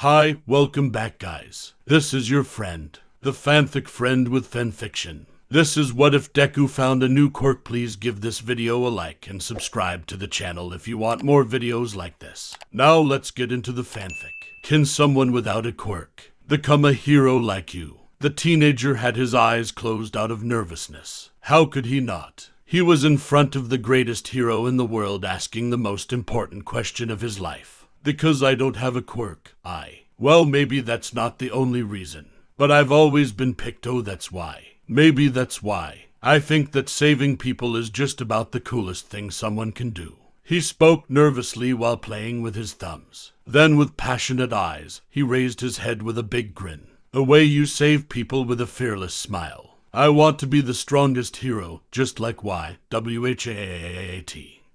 Hi, welcome back guys. This is your friend, the fanfic friend with fanfiction. This is what if Deku found a new quirk. Please give this video a like and subscribe to the channel if you want more videos like this. Now let's get into the fanfic. Can someone without a quirk become a hero like you? The teenager had his eyes closed out of nervousness. How could he not? He was in front of the greatest hero in the world asking the most important question of his life. Because I don't have a quirk, well, maybe that's not the only reason. But I've always been picked, oh that's why. Maybe that's why. I think that saving people is just about the coolest thing someone can do. He spoke nervously while playing with his thumbs. Then with passionate eyes, he raised his head with a big grin. A way you save people with a fearless smile. I want to be the strongest hero, just like YWHAAAT.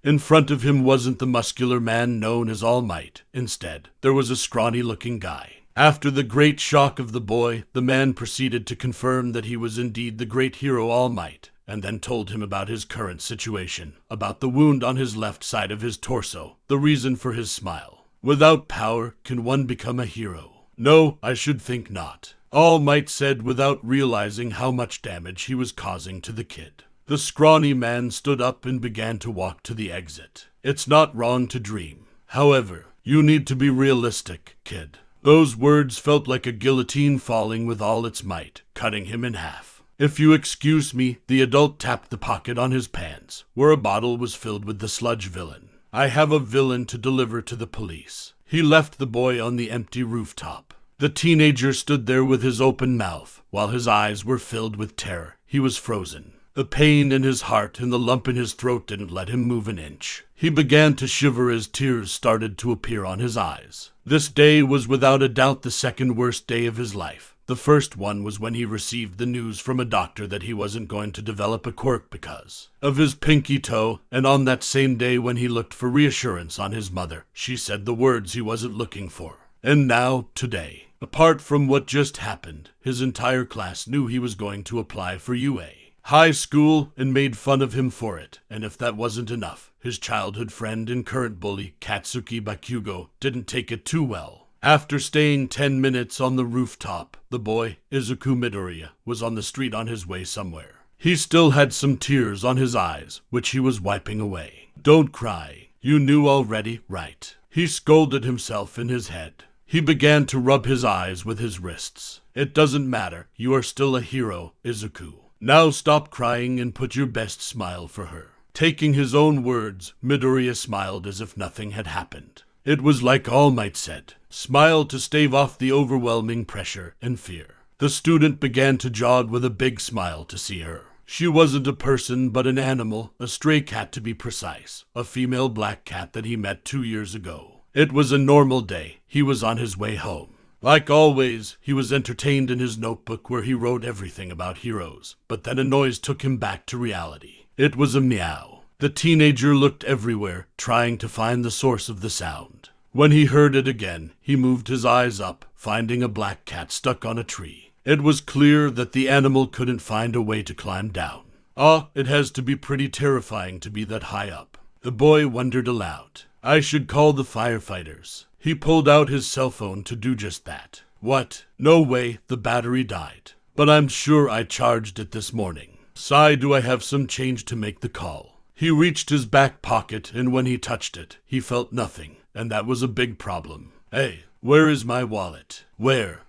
In front of him wasn't the muscular man known as All Might. Instead, there was a scrawny-looking guy. After the great shock of the boy, the man proceeded to confirm that he was indeed the great hero All Might, and then told him about his current situation, about the wound on his left side of his torso, the reason for his smile. Without power, can one become a hero? No, I should think not. All Might said without realizing how much damage he was causing to the kid. The scrawny man stood up and began to walk to the exit. It's not wrong to dream. However, you need to be realistic, kid. Those words felt like a guillotine falling with all its might, cutting him in half. If you excuse me, the adult tapped the pocket on his pants, where a bottle was filled with the sludge villain. I have a villain to deliver to the police. He left the boy on the empty rooftop. The teenager stood there with his open mouth, while his eyes were filled with terror. He was frozen. The pain in his heart and the lump in his throat didn't let him move an inch. He began to shiver as tears started to appear on his eyes. This day was without a doubt the second worst day of his life. The first one was when he received the news from a doctor that he wasn't going to develop a quirk because of his pinky toe, and on that same day when he looked for reassurance on his mother, she said the words he wasn't looking for. And now, today, apart from what just happened, his entire class knew he was going to apply for UA high school and made fun of him for it. And if that wasn't enough, his childhood friend and current bully, Katsuki Bakugo, didn't take it too well. After staying 10 minutes on the rooftop, the boy, Izuku Midoriya, was on the street on his way somewhere. He still had some tears on his eyes, which he was wiping away. Don't cry. You knew already, right? He scolded himself in his head. He began to rub his eyes with his wrists. It doesn't matter. You are still a hero, Izuku. Now stop crying and put your best smile for her. Taking his own words, Midoriya smiled as if nothing had happened. It was like All Might said, smile to stave off the overwhelming pressure and fear. The student began to jog with a big smile to see her. She wasn't a person but an animal, a stray cat to be precise, a female black cat that he met 2 years ago. It was a normal day. He was on his way home. Like always, he was entertained in his notebook where he wrote everything about heroes, but then a noise took him back to reality. It was a meow. The teenager looked everywhere, trying to find the source of the sound. When he heard it again, he moved his eyes up, finding a black cat stuck on a tree. It was clear that the animal couldn't find a way to climb down. It has to be pretty terrifying to be that high up. The boy wondered aloud. I should call the firefighters. He pulled out his cell phone to do just that. What? No way, the battery died. But I'm sure I charged it this morning. Sigh, do I have some change to make the call? He reached his back pocket, and when he touched it, he felt nothing, and that was a big problem. Hey, where is my wallet? Where?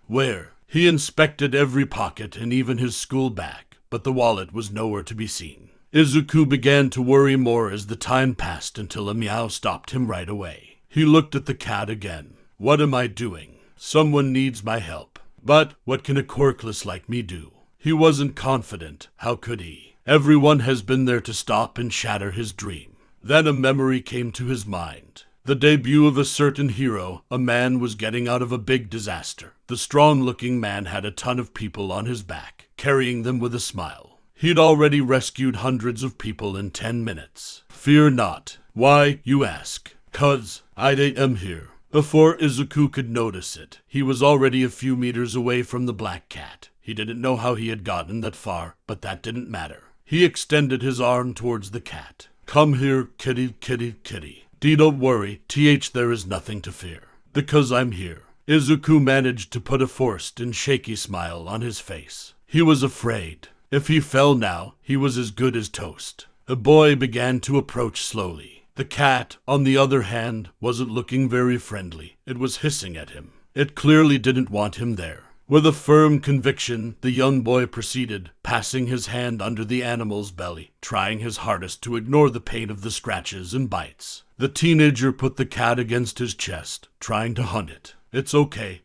He inspected every pocket and even his school bag, but the wallet was nowhere to be seen. Izuku began to worry more as the time passed until a meow stopped him right away. He looked at the cat again. What am I doing? Someone needs my help. But what can a quirkless like me do? He wasn't confident. How could he? Everyone has been there to stop and shatter his dream. Then a memory came to his mind. The debut of a certain hero. A man was getting out of a big disaster. The strong-looking man had a ton of people on his back, carrying them with a smile. He'd already rescued hundreds of people in 10 minutes. Fear not. Why, you ask? 'Cause I am here. Before Izuku could notice it, he was already a few meters away from the black cat. He didn't know how he had gotten that far, but that didn't matter. He extended his arm towards the cat. Come here, kitty, kitty, kitty. Don't worry, there is nothing to fear. Because I'm here. Izuku managed to put a forced and shaky smile on his face. He was afraid. If he fell now, he was as good as toast. The boy began to approach slowly. The cat, on the other hand, wasn't looking very friendly. It was hissing at him. It clearly didn't want him there. With a firm conviction, the young boy proceeded, passing his hand under the animal's belly, trying his hardest to ignore the pain of the scratches and bites. The teenager put the cat against his chest, trying to hunt it. It's okay.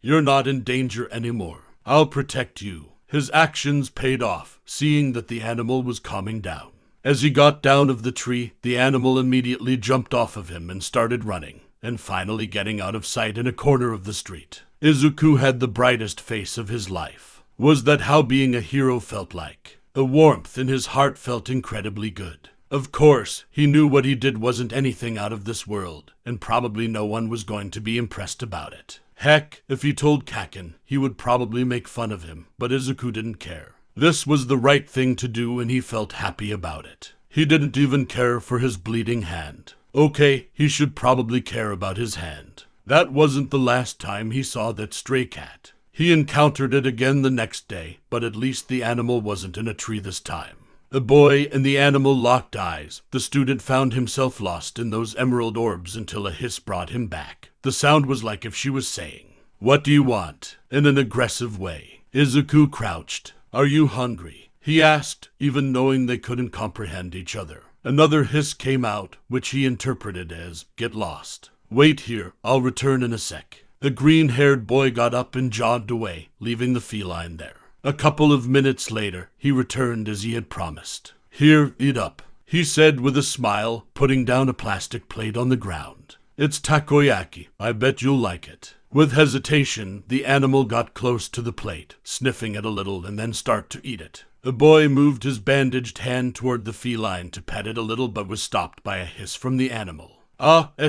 You're not in danger anymore. I'll protect you. His actions paid off, seeing that the animal was calming down. As he got down of the tree, the animal immediately jumped off of him and started running, and finally getting out of sight in a corner of the street. Izuku had the brightest face of his life. Was that how being a hero felt like? The warmth in his heart felt incredibly good. Of course, he knew what he did wasn't anything out of this world, and probably no one was going to be impressed about it. Heck, if he told Kaken, he would probably make fun of him, but Izuku didn't care. This was the right thing to do, and he felt happy about it. He didn't even care for his bleeding hand. Okay, he should probably care about his hand. That wasn't the last time he saw that stray cat. He encountered it again the next day, but at least the animal wasn't in a tree this time. The boy and the animal locked eyes. The student found himself lost in those emerald orbs until a hiss brought him back. The sound was like if she was saying, "What do you want?" in an aggressive way. Izuku crouched. "Are you hungry?" he asked, even knowing they couldn't comprehend each other. Another hiss came out, which he interpreted as, "Get lost." "Wait here, I'll return in a sec." The green-haired boy got up and jogged away, leaving the feline there. A couple of minutes later, he returned as he had promised. "Here, eat up," he said with a smile, putting down a plastic plate on the ground. "It's takoyaki. I bet you'll like it." With hesitation, the animal got close to the plate, sniffing it a little and then start to eat it. The boy moved his bandaged hand toward the feline to pet it a little but was stopped by a hiss from the animal.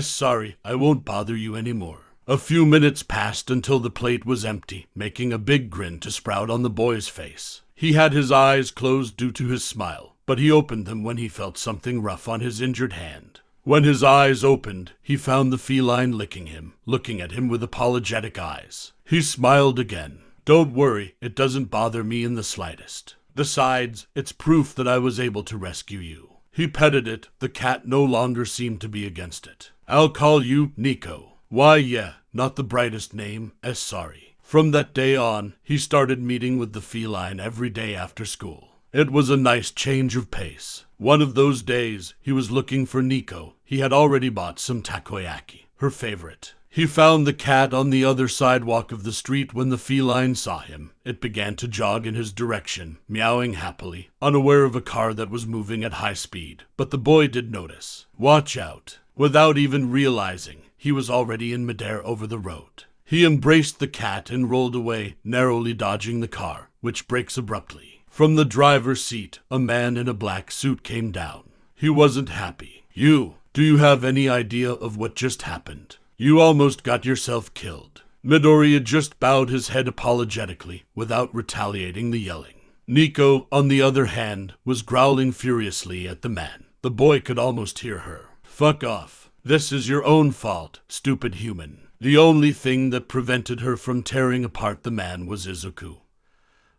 Sorry, I won't bother you anymore." A few minutes passed until the plate was empty, making a big grin to sprout on the boy's face. He had his eyes closed due to his smile, but he opened them when he felt something rough on his injured hand. When his eyes opened, he found the feline licking him, looking at him with apologetic eyes. He smiled again. "Don't worry, it doesn't bother me in the slightest. Besides, it's proof that I was able to rescue you." He petted it. The cat no longer seemed to be against it. "I'll call you Nico." "Why, yeah, not the brightest name, sorry." From that day on, he started meeting with the feline every day after school. It was a nice change of pace. One of those days, he was looking for Nico. He had already bought some takoyaki, her favorite. He found the cat on the other sidewalk of the street when the feline saw him. It began to jog in his direction, meowing happily, unaware of a car that was moving at high speed. But the boy did notice. "Watch out." Without even realizing, he was already in midair over the road. He embraced the cat and rolled away, narrowly dodging the car, which brakes abruptly. From the driver's seat, a man in a black suit came down. He wasn't happy. Do you have any idea of what just happened? You almost got yourself killed." Midoriya just bowed his head apologetically, without retaliating the yelling. Nico, on the other hand, was growling furiously at the man. The boy could almost hear her. "Fuck off. This is your own fault, stupid human." The only thing that prevented her from tearing apart the man was Izuku,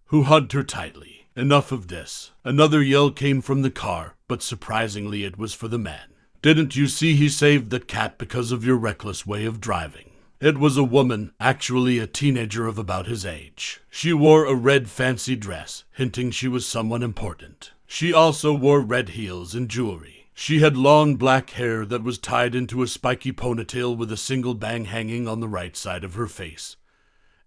who hugged her tightly. Enough of this. Another yell came from the car, but surprisingly it was for the man. "Didn't you see he saved that cat because of your reckless way of driving?" It was a woman, actually a teenager of about his age. She wore a red fancy dress, hinting she was someone important. She also wore red heels and jewelry. She had long black hair that was tied into a spiky ponytail with a single bang hanging on the right side of her face,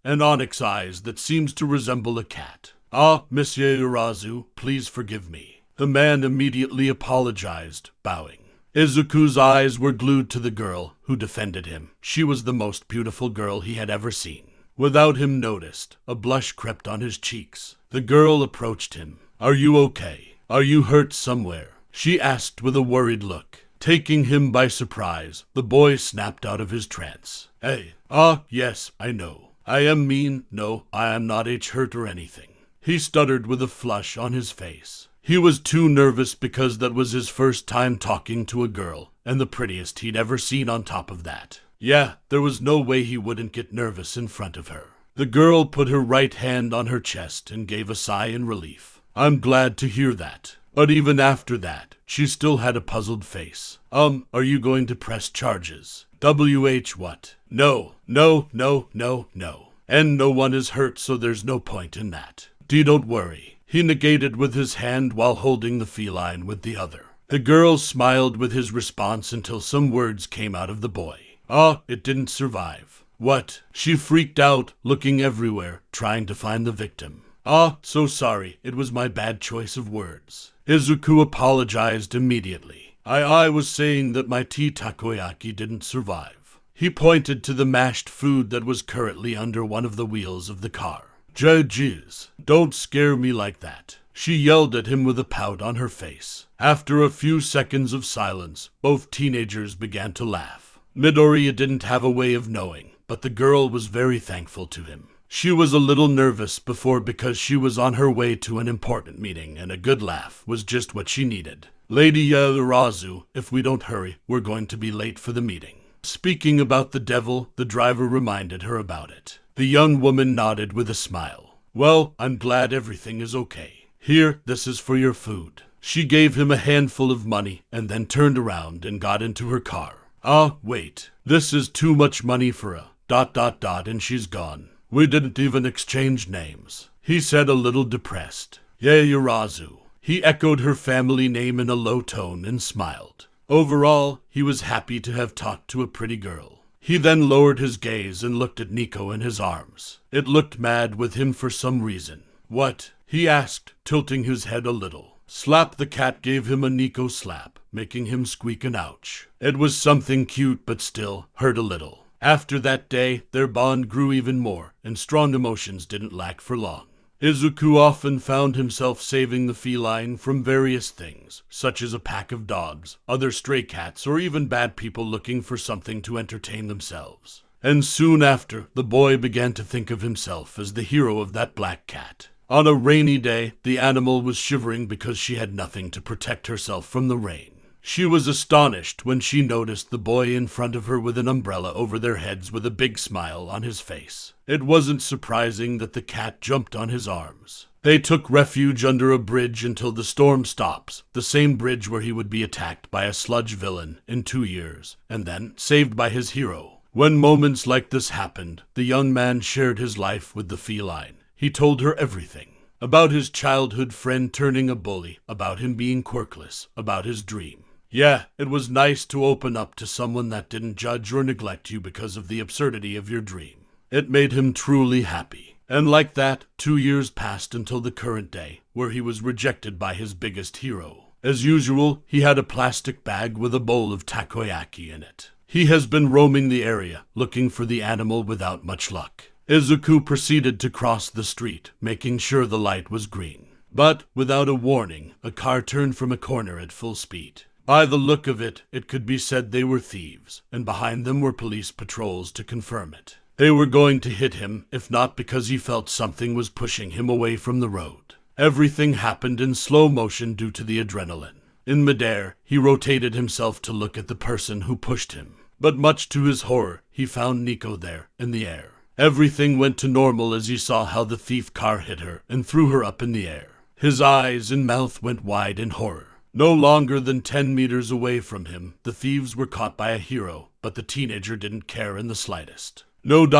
and onyx eyes that seems to resemble a cat. "Ah, Monsieur Urazu, please forgive me." The man immediately apologized, bowing. Izuku's eyes were glued to the girl who defended him. She was the most beautiful girl he had ever seen. Without him noticed, a blush crept on his cheeks. The girl approached him. "Are you okay? Are you hurt somewhere?" she asked with a worried look. Taking him by surprise, the boy snapped out of his trance. "Hey, yes, I know. I am mean. No, I am not hurt or anything." He stuttered with a flush on his face. He was too nervous because that was his first time talking to a girl, and the prettiest he'd ever seen on top of that. Yeah, there was no way he wouldn't get nervous in front of her. The girl put her right hand on her chest and gave a sigh in relief. I'm glad to hear that. But even after that, she still had a puzzled face. Are you going to press charges? What? No. And no one is hurt, so there's no point in that. Don't worry. He negated with his hand while holding the feline with the other. The girl smiled with his response until some words came out of the boy. It didn't survive. What? She freaked out, looking everywhere, trying to find the victim. So sorry. It was my bad choice of words. Izuku apologized immediately. I was saying that my tea takoyaki didn't survive. He pointed to the mashed food that was currently under one of the wheels of the car. Judges, don't scare me like that. She yelled at him with a pout on her face. After a few seconds of silence, both teenagers began to laugh. Midoriya didn't have a way of knowing, but the girl was very thankful to him. She was a little nervous before because she was on her way to an important meeting, and a good laugh was just what she needed. Lady Yaorazu, if we don't hurry, we're going to be late for the meeting. Speaking about the devil, the driver reminded her about it. The young woman nodded with a smile. Well, I'm glad everything is okay. Here, this is for your food. She gave him a handful of money and then turned around and got into her car. Wait. This is too much money for a ... and she's gone. We didn't even exchange names. He said, a little depressed. Yaorazu. He echoed her family name in a low tone and smiled. Overall, he was happy to have talked to a pretty girl. He then lowered his gaze and looked at Nico in his arms. It looked mad with him for some reason. What? He asked, tilting his head a little. Slap the cat gave him a Nico slap, making him squeak an ouch. It was something cute but still hurt a little. After that day, their bond grew even more, and strong emotions didn't lack for long. Izuku often found himself saving the feline from various things, such as a pack of dogs, other stray cats, or even bad people looking for something to entertain themselves. And soon after, the boy began to think of himself as the hero of that black cat. On a rainy day, the animal was shivering because she had nothing to protect herself from the rain. She was astonished when she noticed the boy in front of her with an umbrella over their heads with a big smile on his face. It wasn't surprising that the cat jumped on his arms. They took refuge under a bridge until the storm stops, the same bridge where he would be attacked by a sludge villain in 2 years, and then saved by his hero. When moments like this happened, the young man shared his life with the feline. He told her everything. About his childhood friend turning a bully, about him being quirkless, about his dream. Yeah, it was nice to open up to someone that didn't judge or neglect you because of the absurdity of your dream. It made him truly happy. And like that, 2 years passed until the current day, where he was rejected by his biggest hero. As usual, he had a plastic bag with a bowl of takoyaki in it. He has been roaming the area, looking for the animal without much luck. Izuku proceeded to cross the street, making sure the light was green. But, without a warning, a car turned from a corner at full speed. By the look of it, it could be said they were thieves, and behind them were police patrols to confirm it. They were going to hit him, if not because he felt something was pushing him away from the road. Everything happened in slow motion due to the adrenaline. In midair, he rotated himself to look at the person who pushed him. But much to his horror, he found Nico there, in the air. Everything went to normal as he saw how the thief car hit her and threw her up in the air. His eyes and mouth went wide in horror. No longer than 10 meters away from him, the thieves were caught by a hero, but the teenager didn't care in the slightest. And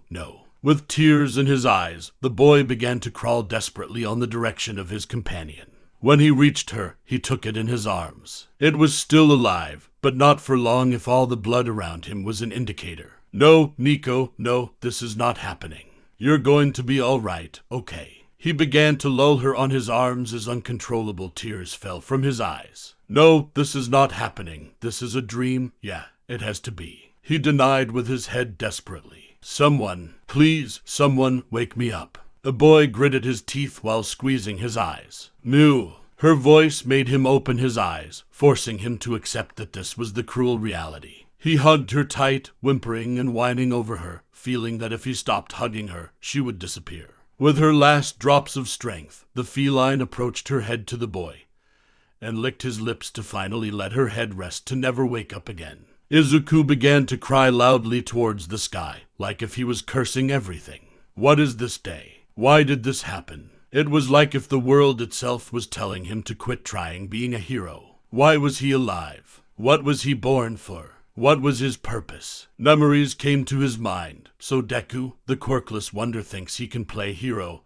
no. With tears in his eyes, the boy began to crawl desperately on the direction of his companion. When he reached her, he took it in his arms. It was still alive, but not for long if all the blood around him was an indicator. No, Nico, no, this is not happening. You're going to be all right, okay. He began to lull her on his arms as uncontrollable tears fell from his eyes. No, this is not happening. This is a dream. Yeah, it has to be. He denied with his head desperately. Someone, please, someone, wake me up. The boy gritted his teeth while squeezing his eyes. Mew. Her voice made him open his eyes, forcing him to accept that this was the cruel reality. He hugged her tight, whimpering and whining over her, feeling that if he stopped hugging her, she would disappear. With her last drops of strength, the feline approached her head to the boy and licked his lips to finally let her head rest to never wake up again. Izuku began to cry loudly towards the sky, like if he was cursing everything. What is this day? Why did this happen? It was like if the world itself was telling him to quit trying being a hero. Why was he alive? What was he born for? What was his purpose? Memories came to his mind. So Deku, the quirkless wonder, thinks he can play hero.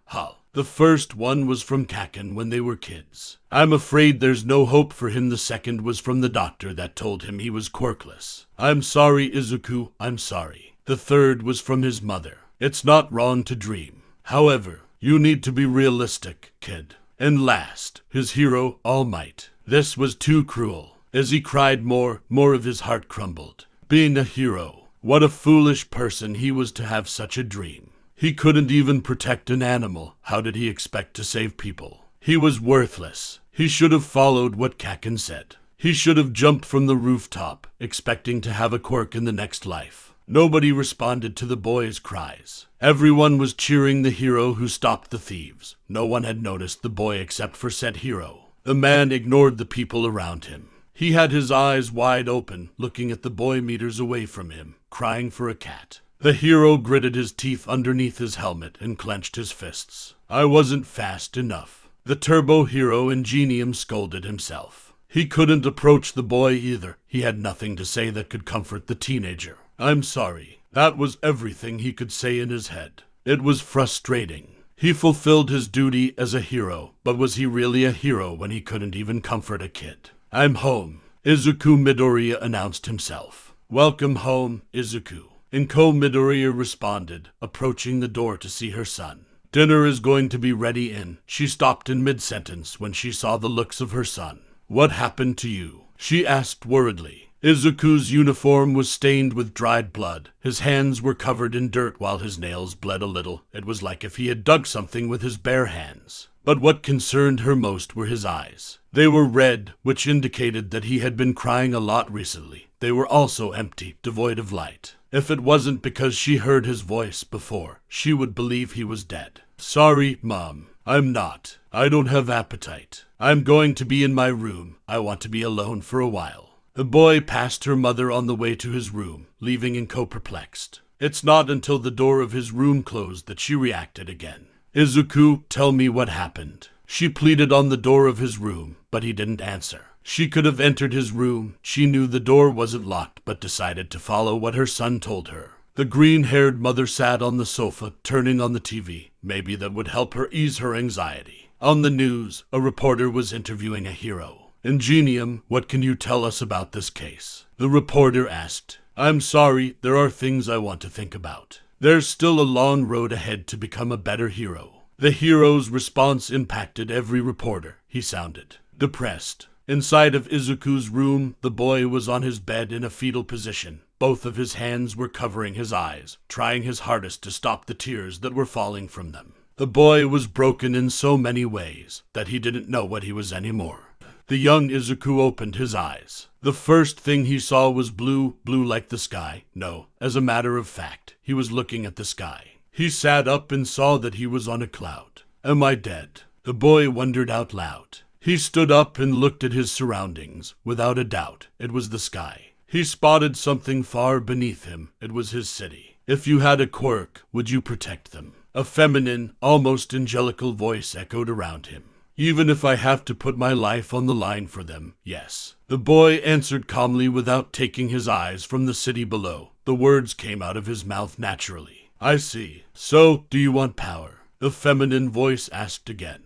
The first one was from Kaken when they were kids. I'm afraid there's no hope for him. The second was from the doctor that told him he was quirkless. I'm sorry, Izuku, I'm sorry. The third was from his mother. It's not wrong to dream. However, you need to be realistic, kid. And last, his hero, All Might. This was too cruel. As he cried more of his heart crumbled. Being a hero, what a foolish person he was to have such a dream. He couldn't even protect an animal. How did he expect to save people? He was worthless. He should have followed what Kaken said. He should have jumped from the rooftop, expecting to have a quirk in the next life. Nobody responded to the boy's cries. Everyone was cheering the hero who stopped the thieves. No one had noticed the boy except for said hero. The man ignored the people around him. He had his eyes wide open, looking at the boy meters away from him, crying for a cat. The hero gritted his teeth underneath his helmet and clenched his fists. I wasn't fast enough. The turbo hero Ingenium scolded himself. He couldn't approach the boy either. He had nothing to say that could comfort the teenager. I'm sorry. That was everything he could say in his head. It was frustrating. He fulfilled his duty as a hero, but was he really a hero when he couldn't even comfort a kid? I'm home, Izuku Midoriya announced himself. Welcome home, Izuku. Inko Midoriya responded, approaching the door to see her son. Dinner is going to be ready in. She stopped in mid-sentence when she saw the looks of her son. What happened to you? She asked worriedly. Izuku's uniform was stained with dried blood. His hands were covered in dirt while his nails bled a little. It was like if he had dug something with his bare hands. But what concerned her most were his eyes. They were red, which indicated that he had been crying a lot recently. They were also empty, devoid of light. If it wasn't because she heard his voice before, she would believe he was dead. Sorry, Mom. I'm not. I don't have appetite. I'm going to be in my room. I want to be alone for a while. The boy passed her mother on the way to his room, leaving Inko perplexed. It's not until the door of his room closed that she reacted again. Izuku, tell me what happened. She pleaded on the door of his room, but he didn't answer. She could have entered his room. She knew the door wasn't locked, but decided to follow what her son told her. The green-haired mother sat on the sofa, turning on the TV. Maybe that would help her ease her anxiety. On the news, a reporter was interviewing a hero. Ingenium, what can you tell us about this case? The reporter asked. I'm sorry, there are things I want to think about. There's still a long road ahead to become a better hero. The hero's response impacted every reporter. He sounded depressed. Inside of Izuku's room, the boy was on his bed in a fetal position. Both of his hands were covering his eyes, trying his hardest to stop the tears that were falling from them. The boy was broken in so many ways that he didn't know what he was anymore. The young Izuku opened his eyes. The first thing he saw was blue like the sky. No, as a matter of fact, he was looking at the sky. He sat up and saw that he was on a cloud. Am I dead? The boy wondered out loud. He stood up and looked at his surroundings. Without a doubt, it was the sky. He spotted something far beneath him. It was his city. If you had a quirk, would you protect them? A feminine, almost angelical voice echoed around him. Even if I have to put my life on the line for them, yes. The boy answered calmly without taking his eyes from the city below. The words came out of his mouth naturally. I see. So, do you want power? The feminine voice asked again.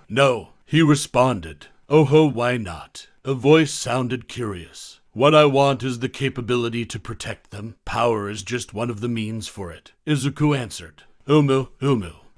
No. He responded. Oh, why not? The voice sounded curious. What I want is the capability to protect them. Power is just one of the means for it. Izuku answered. Umu.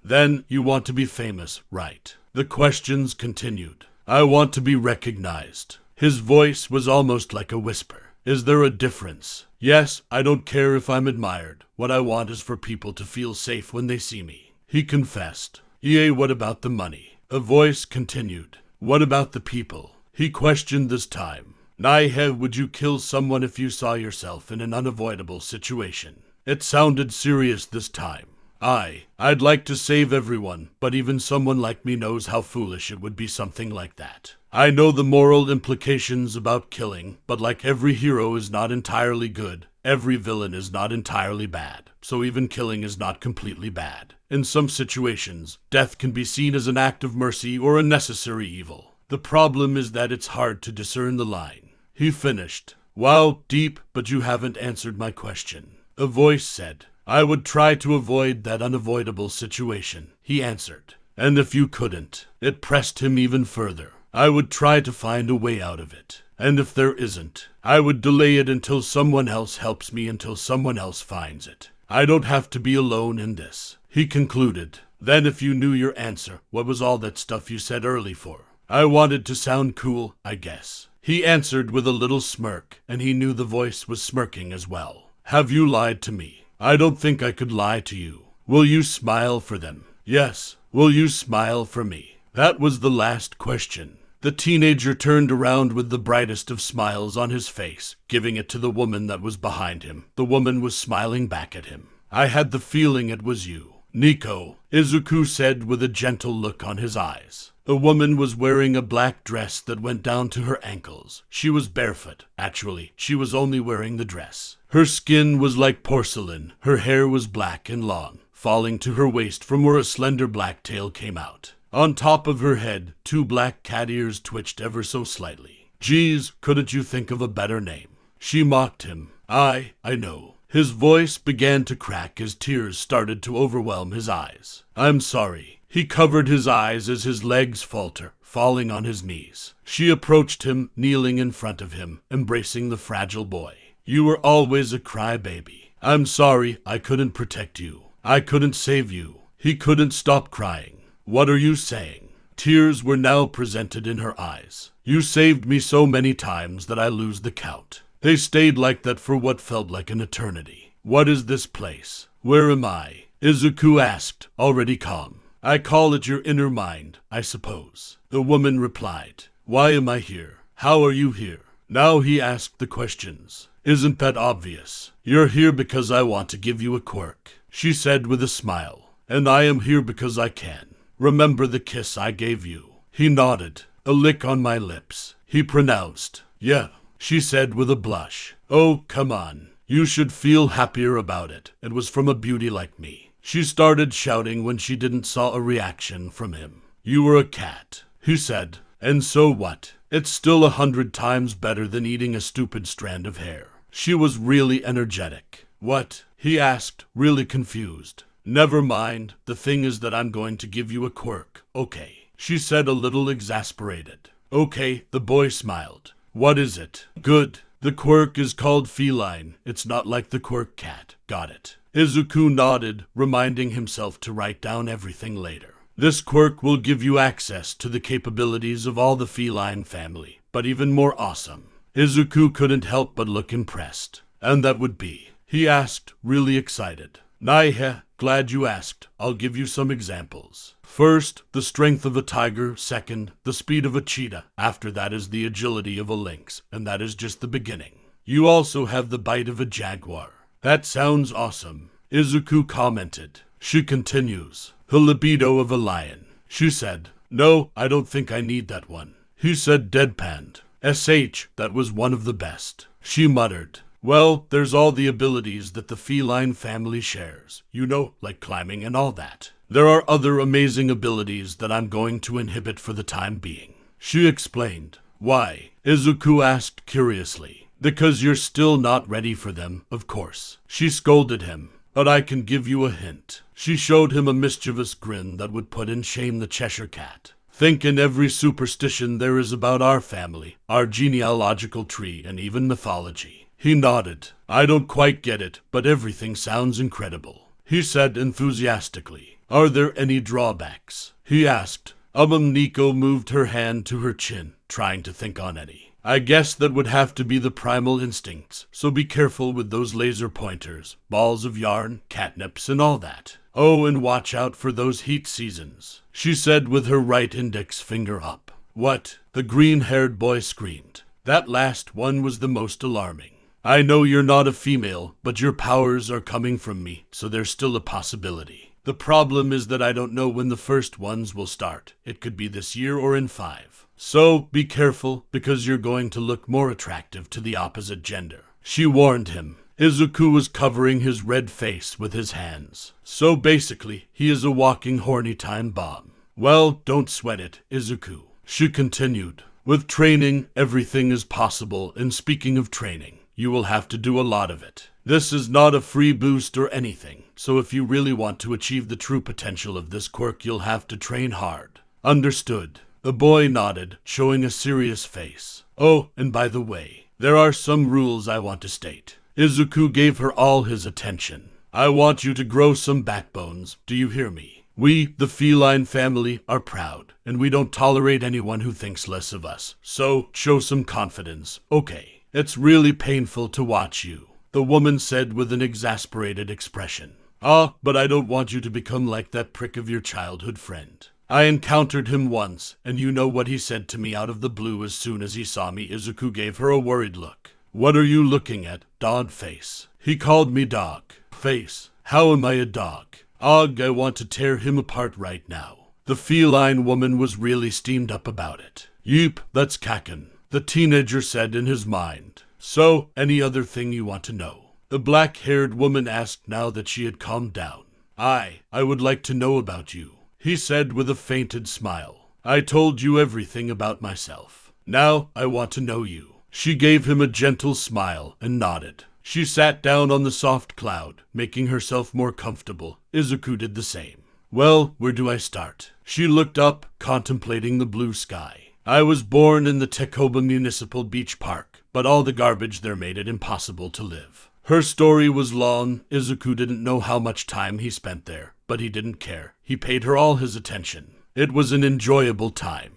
Then you want to be famous, right? The questions continued. I want to be recognized. His voice was almost like a whisper. Is there a difference? Yes, I don't care if I'm admired. What I want is for people to feel safe when they see me. He confessed. Yea, what about the money? A voice continued. What about the people? He questioned this time. Naihe, would you kill someone if you saw yourself in an unavoidable situation? It sounded serious this time. I'd like to save everyone, but even someone like me knows how foolish it would be something like that. I know the moral implications about killing, but like every hero is not entirely good, every villain is not entirely bad, so even killing is not completely bad. In some situations, death can be seen as an act of mercy or a necessary evil. The problem is that it's hard to discern the line. He finished. Wow, deep, but you haven't answered my question. A voice said, I would try to avoid that unavoidable situation, he answered. And if you couldn't, it pressed him even further. I would try to find a way out of it. And if there isn't, I would delay it until someone else helps me, until someone else finds it. I don't have to be alone in this, he concluded. Then if you knew your answer, what was all that stuff you said early for? I wanted to sound cool, I guess. He answered with a little smirk, and he knew the voice was smirking as well. Have you lied to me? I don't think I could lie to you. Will you smile for them? Yes. Will you smile for me? That was the last question. The teenager turned around with the brightest of smiles on his face, giving it to the woman that was behind him. The woman was smiling back at him. I had the feeling it was you. Nico, Izuku said with a gentle look on his eyes. The woman was wearing a black dress that went down to her ankles. She was barefoot. Actually, she was only wearing the dress. Her skin was like porcelain. Her hair was black and long, falling to her waist from where a slender black tail came out. On top of her head, 2 black cat ears twitched ever so slightly. Geez, couldn't you think of a better name? She mocked him. I know. His voice began to crack as tears started to overwhelm his eyes. I'm sorry. He covered his eyes as his legs faltered, falling on his knees. She approached him, kneeling in front of him, embracing the fragile boy. You were always a crybaby. I'm sorry I couldn't protect you. I couldn't save you. He couldn't stop crying. What are you saying? Tears were now presented in her eyes. You saved me so many times that I lose the count. They stayed like that for what felt like an eternity. What is this place? Where am I? Izuku asked, already calm. I call it your inner mind, I suppose. The woman replied. Why am I here? How are you here? Now he asked the questions. Isn't that obvious? You're here because I want to give you a quirk, she said with a smile. And I am here because I can. Remember the kiss I gave you? He nodded. A lick on my lips. He pronounced. Yeah, she said with a blush. Oh, come on. You should feel happier about it. It was from a beauty like me. She started shouting when she didn't saw a reaction from him. You were a cat, he said. And so what? It's still 100 times better than eating a stupid strand of hair. She was really energetic. What? He asked, really confused. Never mind. The thing is that I'm going to give you a quirk, okay? She said, a little exasperated. Okay, the boy smiled. What is it? Good. The quirk is called feline. It's not like the quirk cat. Got it. Izuku nodded, reminding himself to write down everything later. This quirk will give you access to the capabilities of all the feline family, but even more awesome. Izuku couldn't help but look impressed. And that would be? He asked, really excited. Naihe, glad you asked. I'll give you some examples. First, the strength of a tiger. Second, the speed of a cheetah. After that is the agility of a lynx, and that is just the beginning. You also have the bite of a jaguar. That sounds awesome, Izuku commented. She continues. The libido of a lion. She said, no, I don't think I need that one. He said deadpanned. That was one of the best. She muttered. Well, there's all the abilities that the feline family shares. You know, like climbing and all that. There are other amazing abilities that I'm going to inhibit for the time being. She explained. Why? Izuku asked curiously. Because you're still not ready for them, of course. She scolded him. But I can give you a hint. She showed him a mischievous grin that would put in shame the Cheshire Cat. Think in every superstition there is about our family, our genealogical tree, and even mythology. He nodded. I don't quite get it, but everything sounds incredible. He said enthusiastically. Are there any drawbacks? He asked. Nico moved her hand to her chin, trying to think on any. I guess that would have to be the primal instincts, so be careful with those laser pointers, balls of yarn, catnips, and all that. Oh, and watch out for those heat seasons, she said with her right index finger up. What? The green-haired boy screamed. That last one was the most alarming. I know you're not a female, but your powers are coming from me, so there's still a possibility. The problem is that I don't know when the first ones will start. It could be this year or in 5. So be careful, because you're going to look more attractive to the opposite gender. She warned him. Izuku was covering his red face with his hands. So basically, he is a walking horny time bomb. Well, don't sweat it, Izuku. She continued. With training, everything is possible, and speaking of training, you will have to do a lot of it. This is not a free boost or anything, so if you really want to achieve the true potential of this quirk, you'll have to train hard. Understood. The boy nodded, showing a serious face. Oh, and by the way, there are some rules I want to state. Izuku gave her all his attention. I want you to grow some backbones, do you hear me? We, the feline family, are proud, and we don't tolerate anyone who thinks less of us. So, show some confidence, okay? It's really painful to watch you, the woman said with an exasperated expression. Ah, but I don't want you to become like that prick of your childhood friend. I encountered him once, and you know what he said to me out of the blue as soon as he saw me. Izuku gave her a worried look. What are you looking at, dog face? He called me dog face. How am I a dog? Og, I want to tear him apart right now. The feline woman was really steamed up about it. Yeep, that's Kaken, the teenager said in his mind. So, any other thing you want to know? The black-haired woman asked now that she had calmed down. I would like to know about you, he said with a fainted smile. I told you everything about myself. Now, I want to know you. She gave him a gentle smile and nodded. She sat down on the soft cloud, making herself more comfortable. Izuku did the same. Well, where do I start? She looked up, contemplating the blue sky. I was born in the Takoba Municipal Beach Park, but all the garbage there made it impossible to live. Her story was long. Izuku didn't know how much time he spent there, but he didn't care. He paid her all his attention. It was an enjoyable time.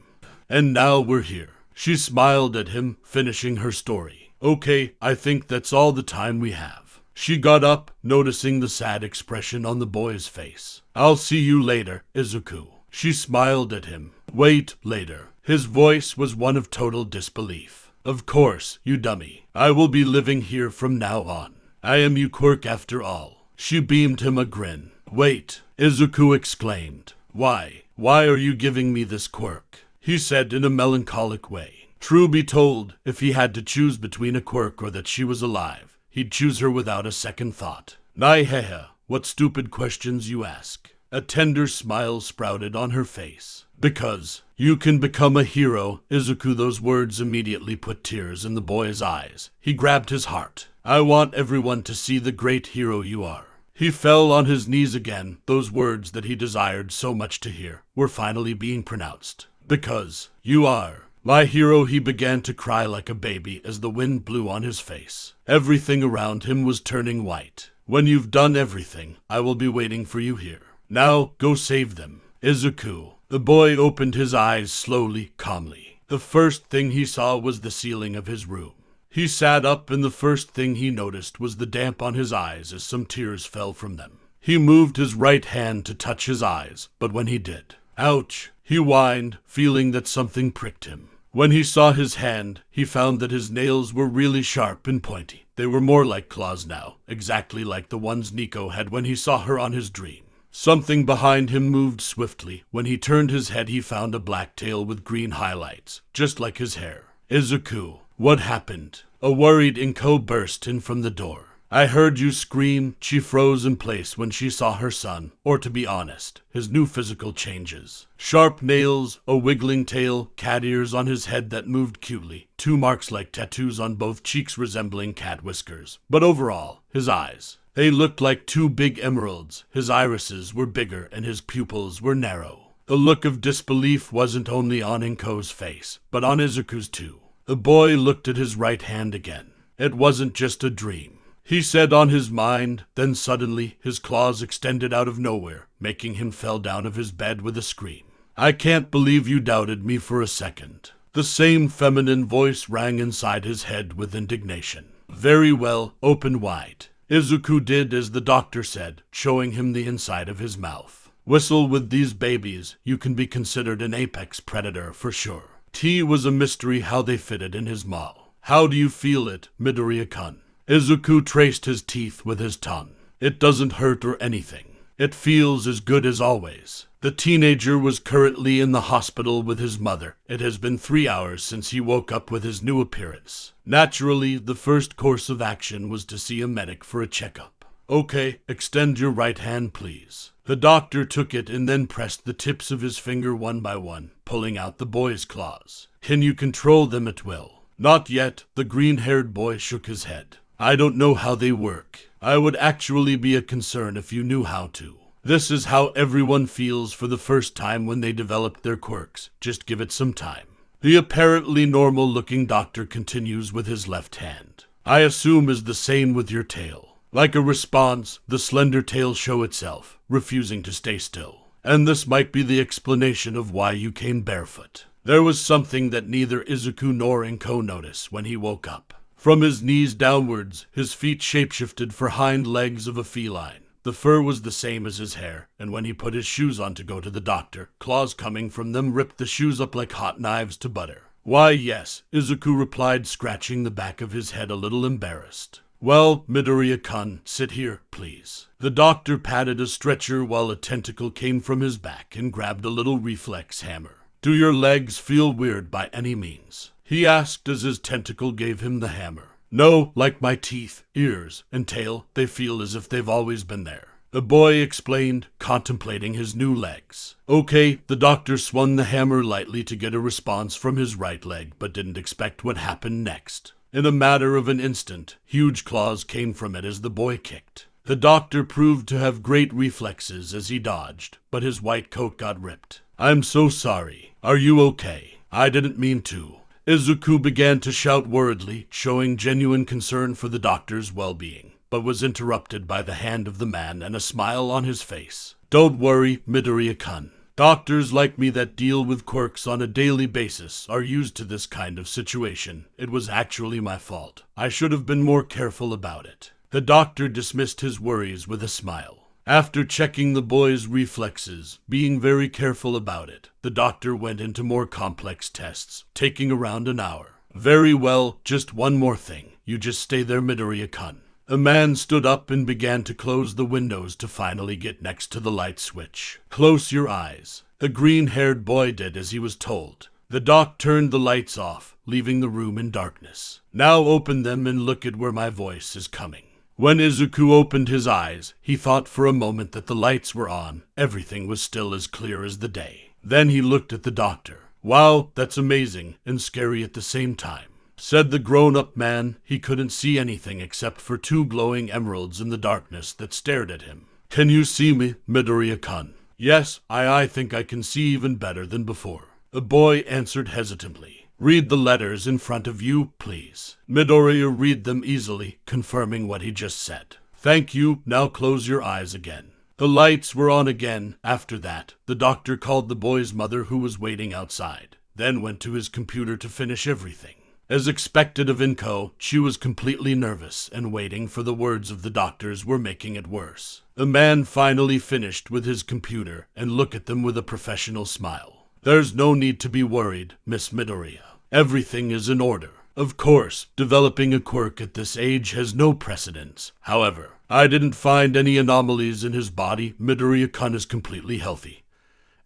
And now we're here. She smiled at him, finishing her story. Okay, I think that's all the time we have. She got up, noticing the sad expression on the boy's face. I'll see you later, Izuku. She smiled at him. Wait, later. His voice was one of total disbelief. Of course, you dummy. I will be living here from now on. I am your quirk after all. She beamed him a grin. Wait, Izuku exclaimed. Why are you giving me this quirk? He said in a melancholic way. True be told, if he had to choose between a quirk or that she was alive, he'd choose her without a second thought. Naihehe, what stupid questions you ask. A tender smile sprouted on her face. Because you can become a hero, Izuku. Those words immediately put tears in the boy's eyes. He grabbed his heart. I want everyone to see the great hero you are. He fell on his knees again. Those words that he desired so much to hear were finally being pronounced. Because you are my hero. He began to cry like a baby as the wind blew on his face. Everything around him was turning white. When you've done everything, I will be waiting for you here. Now, go save them. Izuku. The boy opened his eyes slowly, calmly. The first thing he saw was the ceiling of his room. He sat up, and the first thing he noticed was the damp on his eyes as some tears fell from them. He moved his right hand to touch his eyes, but when he did, ouch, he whined, feeling that something pricked him. When he saw his hand, he found that his nails were really sharp and pointy. They were more like claws now, exactly like the ones Nico had when he saw her on his dream. Something behind him moved swiftly. When he turned his head, he found a black tail with green highlights, just like his hair. Izuku, what happened? A worried Inko burst in from the door. I heard you scream. She froze in place when she saw her son, or to be honest, his new physical changes. Sharp nails, a wiggling tail, cat ears on his head that moved cutely, 2 marks like tattoos on both cheeks resembling cat whiskers. But overall, his eyes. They looked like 2 big emeralds. His irises were bigger and his pupils were narrow. The look of disbelief wasn't only on Inko's face, but on Izuku's too. The boy looked at his right hand again. It wasn't just a dream, he said on his mind. Then suddenly, his claws extended out of nowhere, making him fell down of his bed with a scream. I can't believe you doubted me for a second. The same feminine voice rang inside his head with indignation. Very well, open wide. Izuku did as the doctor said, showing him the inside of his mouth. Whistle with these babies. You can be considered an apex predator for sure. Tea was a mystery how they fitted in his maw. How do you feel it, Midoriya-kun? Izuku traced his teeth with his tongue. It doesn't hurt or anything. It feels as good as always. The teenager was currently in the hospital with his mother. It has been 3 hours since he woke up with his new appearance. Naturally, the first course of action was to see a medic for a checkup. Okay, extend your right hand, please. The doctor took it and then pressed the tips of his finger one by one, pulling out the boy's claws. Can you control them at will? Not yet. The green-haired boy shook his head. I don't know how they work. I would actually be a concern if you knew how to. This is how everyone feels for the first time when they develop their quirks. Just give it some time. The apparently normal-looking doctor continues with his left hand. I assume is the same with your tail. Like a response, the slender tail show itself, refusing to stay still. And this might be the explanation of why you came barefoot. There was something that neither Izuku nor Inko noticed when he woke up. From his knees downwards, his feet shapeshifted for hind legs of a feline. The fur was the same as his hair, and when he put his shoes on to go to the doctor, claws coming from them ripped the shoes up like hot knives to butter. Why, yes, Izuku replied, scratching the back of his head a little embarrassed. Well, Midoriya-kun, sit here, please. The doctor patted a stretcher while a tentacle came from his back and grabbed a little reflex hammer. Do your legs feel weird by any means? He asked as his tentacle gave him the hammer. No, like my teeth, ears, and tail, they feel as if they've always been there. The boy explained, contemplating his new legs. Okay, the doctor swung the hammer lightly to get a response from his right leg, but didn't expect what happened next. In a matter of an instant, huge claws came from it as the boy kicked. The doctor proved to have great reflexes as he dodged, but his white coat got ripped. I'm so sorry. Are you okay? I didn't mean to. Izuku began to shout worriedly, showing genuine concern for the doctor's well-being, but was interrupted by the hand of the man and a smile on his face. Don't worry, Midoriya-kun. Doctors like me that deal with quirks on a daily basis are used to this kind of situation. It was actually my fault. I should have been more careful about it. The doctor dismissed his worries with a smile. After checking the boy's reflexes, being very careful about it, the doctor went into more complex tests, taking around an hour. Very well, just one more thing. You just stay there, Midoriya-kun. A man stood up and began to close the windows to finally get next to the light switch. Close your eyes. The green-haired boy did as he was told. The doc turned the lights off, leaving the room in darkness. Now open them and look at where my voice is coming. When Izuku opened his eyes, he thought for a moment that the lights were on. Everything was still as clear as the day. Then he looked at the doctor. Wow, that's amazing and scary at the same time. Said the grown-up man. He couldn't see anything except for 2 glowing emeralds in the darkness that stared at him. Can you see me, Midoriya-kun? Yes, I think I can see even better than before. The boy answered hesitantly. Read the letters in front of you, please. Midoriya read them easily, confirming what he just said. Thank you, now close your eyes again. The lights were on again. After that, the doctor called the boy's mother who was waiting outside, then went to his computer to finish everything. As expected of Inko, she was completely nervous and waiting for the words of the doctors were making it worse. The man finally finished with his computer and looked at them with a professional smile. There's no need to be worried, Miss Midoriya. Everything is in order. Of course, developing a quirk at this age has no precedence. However, I didn't find any anomalies in his body. Midoriya-kun is completely healthy.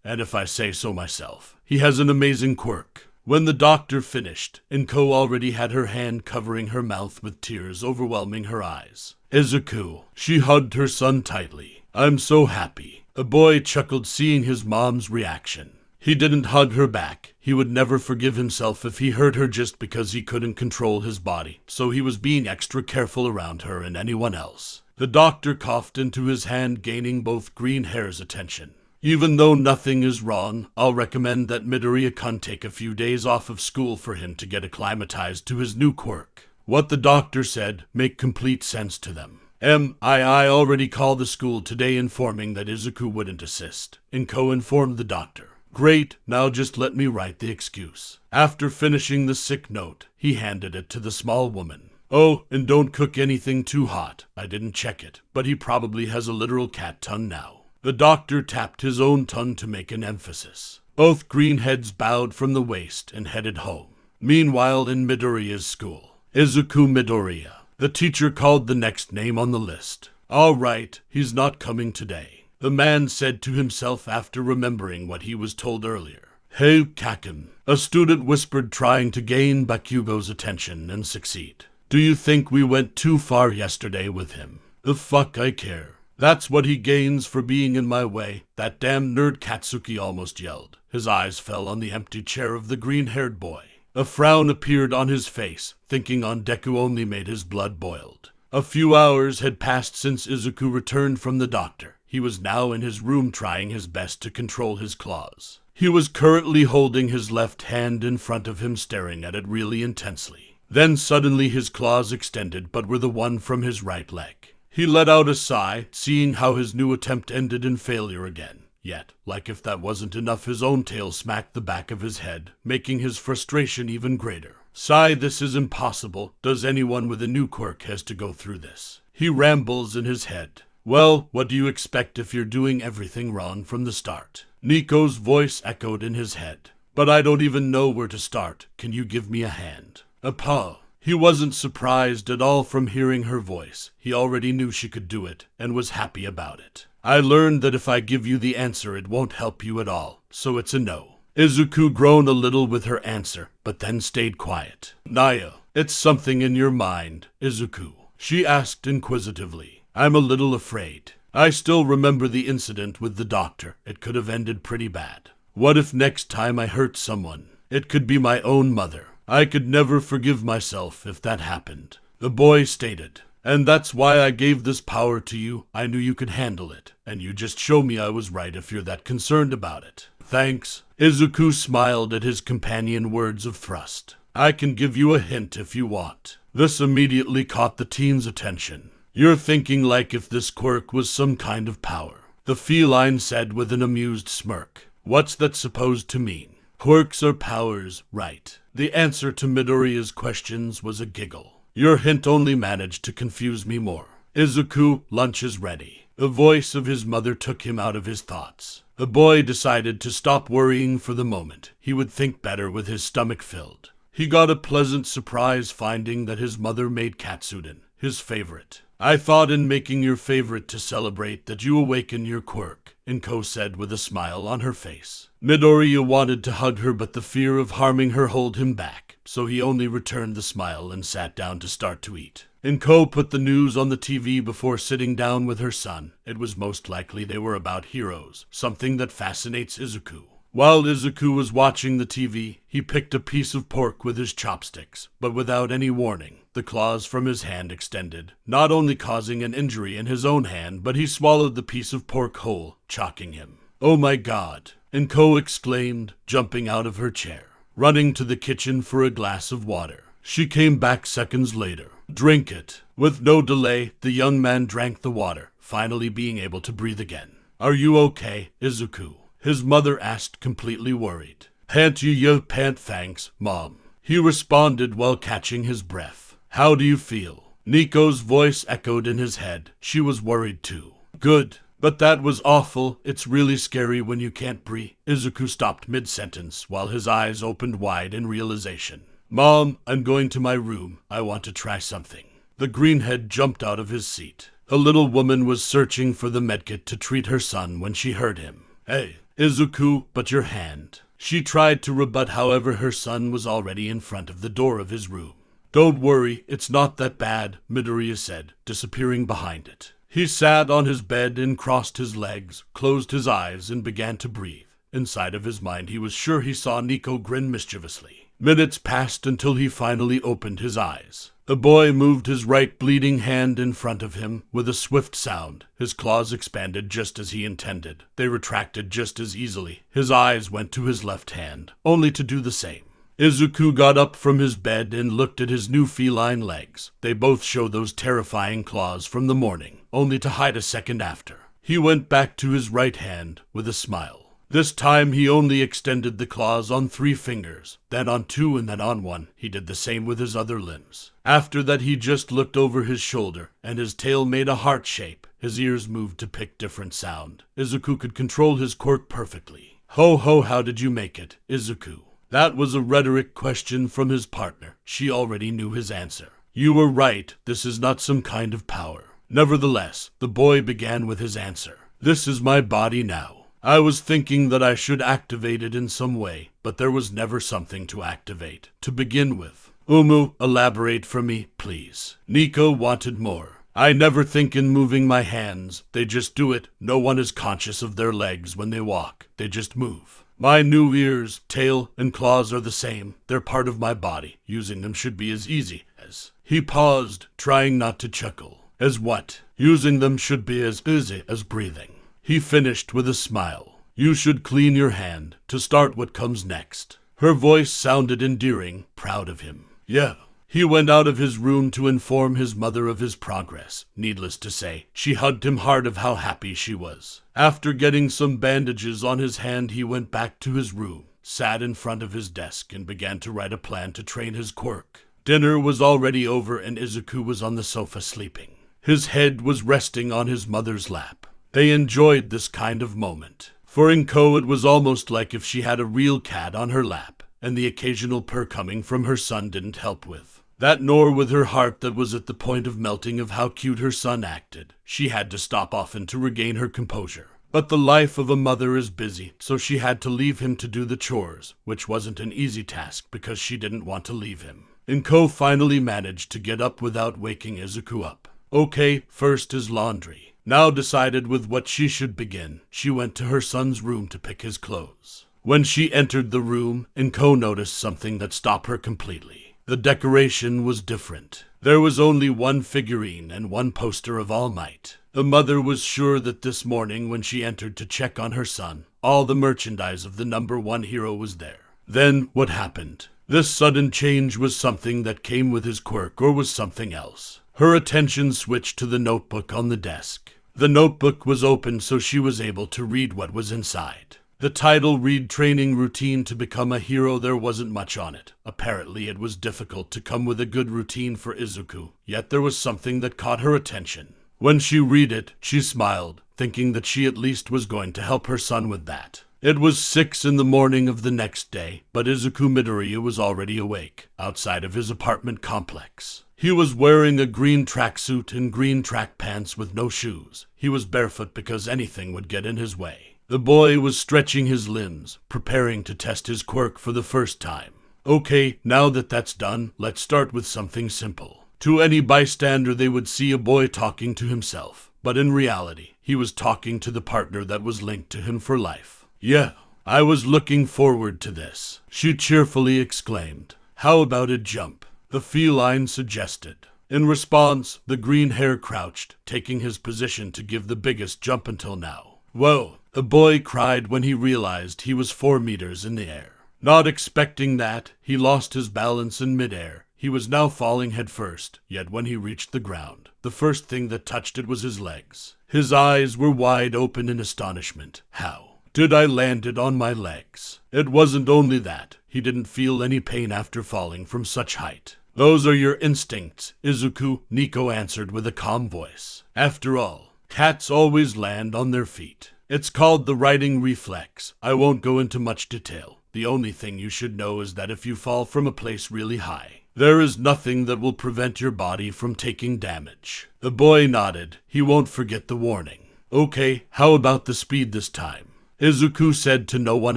And if I say so myself, he has an amazing quirk. When the doctor finished, Inko already had her hand covering her mouth with tears overwhelming her eyes. Izuku, she hugged her son tightly. I'm so happy. The boy chuckled seeing his mom's reaction. He didn't hug her back. He would never forgive himself if he hurt her just because he couldn't control his body, so he was being extra careful around her and anyone else. The doctor coughed into his hand, gaining both green hair's attention. Even though nothing is wrong, I'll recommend that Midoriya-kun take a few days off of school for him to get acclimatized to his new quirk. What the doctor said made complete sense to them. I already called the school today informing that Izuku wouldn't assist. Inko informed the doctor. Great, now just let me write the excuse. After finishing the sick note, he handed it to the small woman. Oh, and don't cook anything too hot. I didn't check it, but he probably has a literal cat tongue now. The doctor tapped his own tongue to make an emphasis. Both greenheads bowed from the waist and headed home. Meanwhile, in Midoriya's school, Izuku Midoriya. The teacher called the next name on the list. All right, he's not coming today. the man said to himself after remembering what he was told earlier. Hey, Kakim, a student whispered, trying to gain Bakugo's attention and succeed. Do you think we went too far yesterday with him? The fuck I care. That's what he gains for being in my way, that damn nerd, Katsuki almost yelled. His eyes fell on the empty chair of the green-haired boy. A frown appeared on his face. Thinking on Deku only made his blood boiled. A few hours had passed since Izuku returned from the doctor. He was now in his room trying his best to control his claws. He was currently holding his left hand in front of him, staring at it really intensely. Then suddenly his claws extended, but were the one from his right leg. He let out a sigh, seeing how his new attempt ended in failure again. Yet, like if that wasn't enough, his own tail smacked the back of his head, making his frustration even greater. Sigh, this is impossible. Does anyone with a new quirk has to go through this? He rambles in his head. Well, what do you expect if you're doing everything wrong from the start? Nico's voice echoed in his head. But I don't even know where to start. Can you give me a hand? A paw. He wasn't surprised at all from hearing her voice. He already knew she could do it, and was happy about it. I learned that if I give you the answer, it won't help you at all, so it's a no. Izuku groaned a little with her answer, but then stayed quiet. Naya, it's something in your mind, Izuku, she asked inquisitively. I'm a little afraid. I still remember the incident with the doctor. It could have ended pretty bad. What if next time I hurt someone? It could be my own mother. I could never forgive myself if that happened. The boy stated. And that's why I gave this power to you. I knew you could handle it, and you just show me I was right if you're that concerned about it. Thanks. Izuku smiled at his companion words of thrust. I can give you a hint if you want. This immediately caught the teen's attention. You're thinking like if this quirk was some kind of power, the feline said with an amused smirk. What's that supposed to mean? Quirks are powers, right? The answer to Midoriya's questions was a giggle. Your hint only managed to confuse me more. Izuku, lunch is ready. The voice of his mother took him out of his thoughts. The boy decided to stop worrying for the moment. He would think better with his stomach filled. He got a pleasant surprise finding that his mother made katsudon, his favorite. I thought in making your favorite to celebrate that you awaken your quirk, Inko said with a smile on her face. Midoriya wanted to hug her, but the fear of harming her held him back, so he only returned the smile and sat down to start to eat. Inko put the news on the TV before sitting down with her son. It was most likely they were about heroes, something that fascinates Izuku. While Izuku was watching the TV, he picked a piece of pork with his chopsticks, but without any warning. The claws from his hand extended, not only causing an injury in his own hand, but he swallowed the piece of pork whole, chocking him. Oh my god, Inko exclaimed, jumping out of her chair, running to the kitchen for a glass of water. She came back seconds later. Drink it. With no delay, the young man drank the water, finally being able to breathe again. Are you okay, Izuku? His mother asked, completely worried. Can't you pant thanks, Mom? He responded while catching his breath. How do you feel? Nico's voice echoed in his head. She was worried too. Good. But that was awful. It's really scary when you can't breathe. Izuku stopped mid-sentence while his eyes opened wide in realization. Mom, I'm going to my room. I want to try something. The greenhead jumped out of his seat. A little woman was searching for the medkit to treat her son when she heard him. Hey, Izuku, but your hand. She tried to rebut, however her son was already in front of the door of his room. Don't worry, it's not that bad, Midoriya said, disappearing behind it. He sat on his bed and crossed his legs, closed his eyes, and began to breathe. Inside of his mind, he was sure he saw Nico grin mischievously. Minutes passed until he finally opened his eyes. The boy moved his right bleeding hand in front of him with a swift sound. His claws expanded just as he intended. They retracted just as easily. His eyes went to his left hand, only to do the same. Izuku got up from his bed and looked at his new feline legs. They both showed those terrifying claws from the morning, only to hide a second after. He went back to his right hand with a smile. This time he only extended the claws on 3 fingers, then on 2 and then on 1. He did the same with his other limbs. After that he just looked over his shoulder, and his tail made a heart shape. His ears moved to pick different sound. Izuku could control his quirk perfectly. Ho ho, how did you make it, Izuku? That was a rhetoric question from his partner. She already knew his answer. You were right, this is not some kind of power. Nevertheless, the boy began with his answer. This is my body now. I was thinking that I should activate it in some way, but there was never something to activate, to begin with. Umu, elaborate for me, please. Nico wanted more. I never think in moving my hands. They just do it. No one is conscious of their legs when they walk. They just move. My new ears, tail, and claws are the same. They're part of my body. Using them should be as easy as... He paused, trying not to chuckle. As what? Using them should be as easy as breathing. He finished with a smile. You should clean your hand to start what comes next. Her voice sounded endearing, proud of him. Yeah. He went out of his room to inform his mother of his progress. Needless to say, she hugged him hard of how happy she was. After getting some bandages on his hand, he went back to his room, sat in front of his desk, and began to write a plan to train his quirk. Dinner was already over, and Izuku was on the sofa sleeping. His head was resting on his mother's lap. They enjoyed this kind of moment. For Inko, it was almost like if she had a real cat on her lap, and the occasional purr coming from her son didn't help with that, nor with her heart that was at the point of melting of how cute her son acted. She had to stop often to regain her composure. But the life of a mother is busy, so she had to leave him to do the chores, which wasn't an easy task because she didn't want to leave him. Inko finally managed to get up without waking Izuku up. Okay, first is laundry. Now decided with what she should begin, she went to her son's room to pick his clothes. When she entered the room, Inko noticed something that stopped her completely. The decoration was different. There was only one figurine and one poster of All Might. The mother was sure that this morning when she entered to check on her son, all the merchandise of the #1 hero was there. Then what happened? This sudden change was something that came with his quirk, or was something else. Her attention switched to the notebook on the desk. The notebook was open, so she was able to read what was inside. The title read Training Routine to Become a Hero. There wasn't much on it. Apparently it was difficult to come with a good routine for Izuku, yet there was something that caught her attention. When she read it, she smiled, thinking that she at least was going to help her son with that. It was 6 in the morning of the next day, but Izuku Midoriya was already awake, outside of his apartment complex. He was wearing a green tracksuit and green track pants with no shoes. He was barefoot because anything would get in his way. The boy was stretching his limbs, preparing to test his quirk for the first time. Okay, now that that's done, let's start with something simple. To any bystander, they would see a boy talking to himself, but in reality, he was talking to the partner that was linked to him for life. Yeah, I was looking forward to this, she cheerfully exclaimed. How about a jump? The feline suggested. In response, the green hare crouched, taking his position to give the biggest jump until now. Whoa! The boy cried when he realized he was 4 meters in the air. Not expecting that, he lost his balance in midair. He was now falling headfirst, yet when he reached the ground, the first thing that touched it was his legs. His eyes were wide open in astonishment. How did I land it on my legs? It wasn't only that, he didn't feel any pain after falling from such height. Those are your instincts, Izuku, Nico answered with a calm voice. After all, cats always land on their feet. It's called the riding reflex. I won't go into much detail. The only thing you should know is that if you fall from a place really high, there is nothing that will prevent your body from taking damage. The boy nodded. He won't forget the warning. Okay, how about the speed this time? Izuku said to no one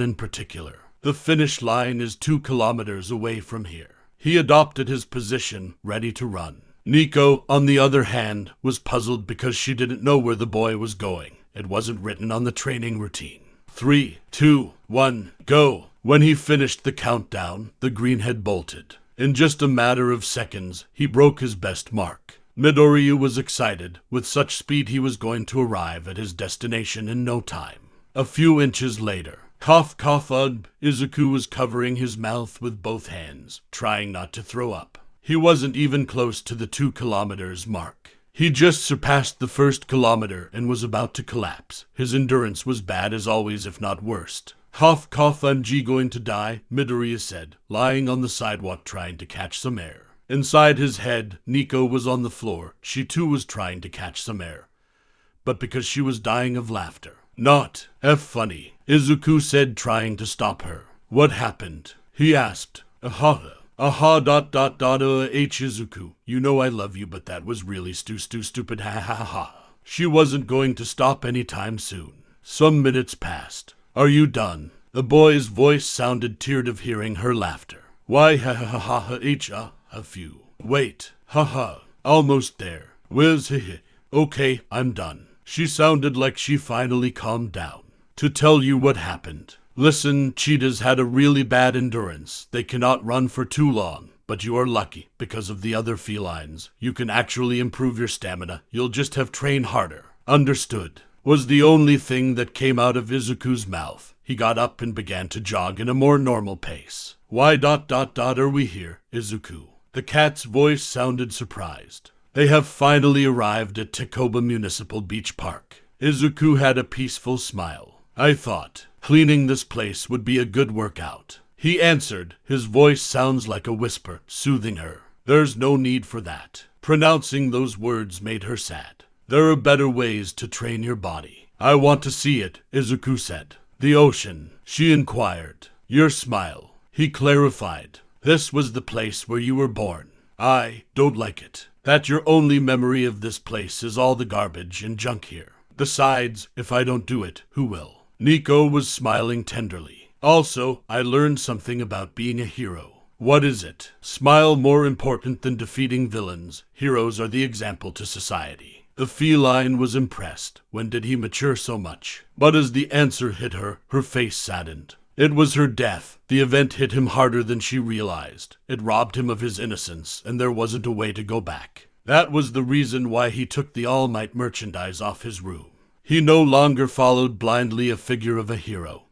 in particular. The finish line is 2 kilometers away from here. He adopted his position, ready to run. Nico, on the other hand, was puzzled because she didn't know where the boy was going. It wasn't written on the training routine. 3, 2, 1, go. When he finished the countdown, the greenhead bolted. In just a matter of seconds, he broke his best mark. Midoriya was excited. With such speed, he was going to arrive at his destination in no time. A few inches later, cough, cough, Izuku was covering his mouth with both hands, trying not to throw up. He wasn't even close to the 2 kilometers mark. He just surpassed the 1st kilometer and was about to collapse. His endurance was bad as always, if not worst. Cough, cough, I'm going to die, Midoriya said, lying on the sidewalk trying to catch some air. Inside his head, Nico was on the floor. She too was trying to catch some air, but because she was dying of laughter. Not funny, Izuku said, trying to stop her. What happened? He asked. Izuku. You know I love you, but that was really stupid, ha ha ha. She wasn't going to stop anytime soon. Some minutes passed. "Are you done?" The boy's voice sounded teared of hearing her laughter. "Why a few. Wait, almost there. Whiz Okay, I'm done." She sounded like she finally calmed down. "To tell you what happened. Listen, cheetahs had a really bad endurance. They cannot run for too long. But you are lucky, because of the other felines. You can actually improve your stamina. You'll just have trained harder." "Understood," was the only thing that came out of Izuku's mouth. He got up and began to jog in a more normal pace. "Why are we here, Izuku?" The cat's voice sounded surprised. "They have finally arrived at Takoba Municipal Beach Park." Izuku had a peaceful smile. "I thought cleaning this place would be a good workout," he answered. His voice sounds like a whisper, soothing her. "There's no need for that." Pronouncing those words made her sad. "There are better ways to train your body." "I want to see it," Izuku said. "The ocean?" she inquired. "Your smile," he clarified. "This was the place where you were born." "I don't like it. That your only memory of this place is all the garbage and junk here. Besides, if I don't do it, who will?" Nico was smiling tenderly. "Also, I learned something about being a hero." "What is it?" "Smile more important than defeating villains. Heroes are the example to society." The feline was impressed. When did he mature so much? But as the answer hit her, her face saddened. It was her death. The event hit him harder than she realized. It robbed him of his innocence, and there wasn't a way to go back. That was the reason why he took the All Might merchandise off his room. He no longer followed blindly a figure of a hero.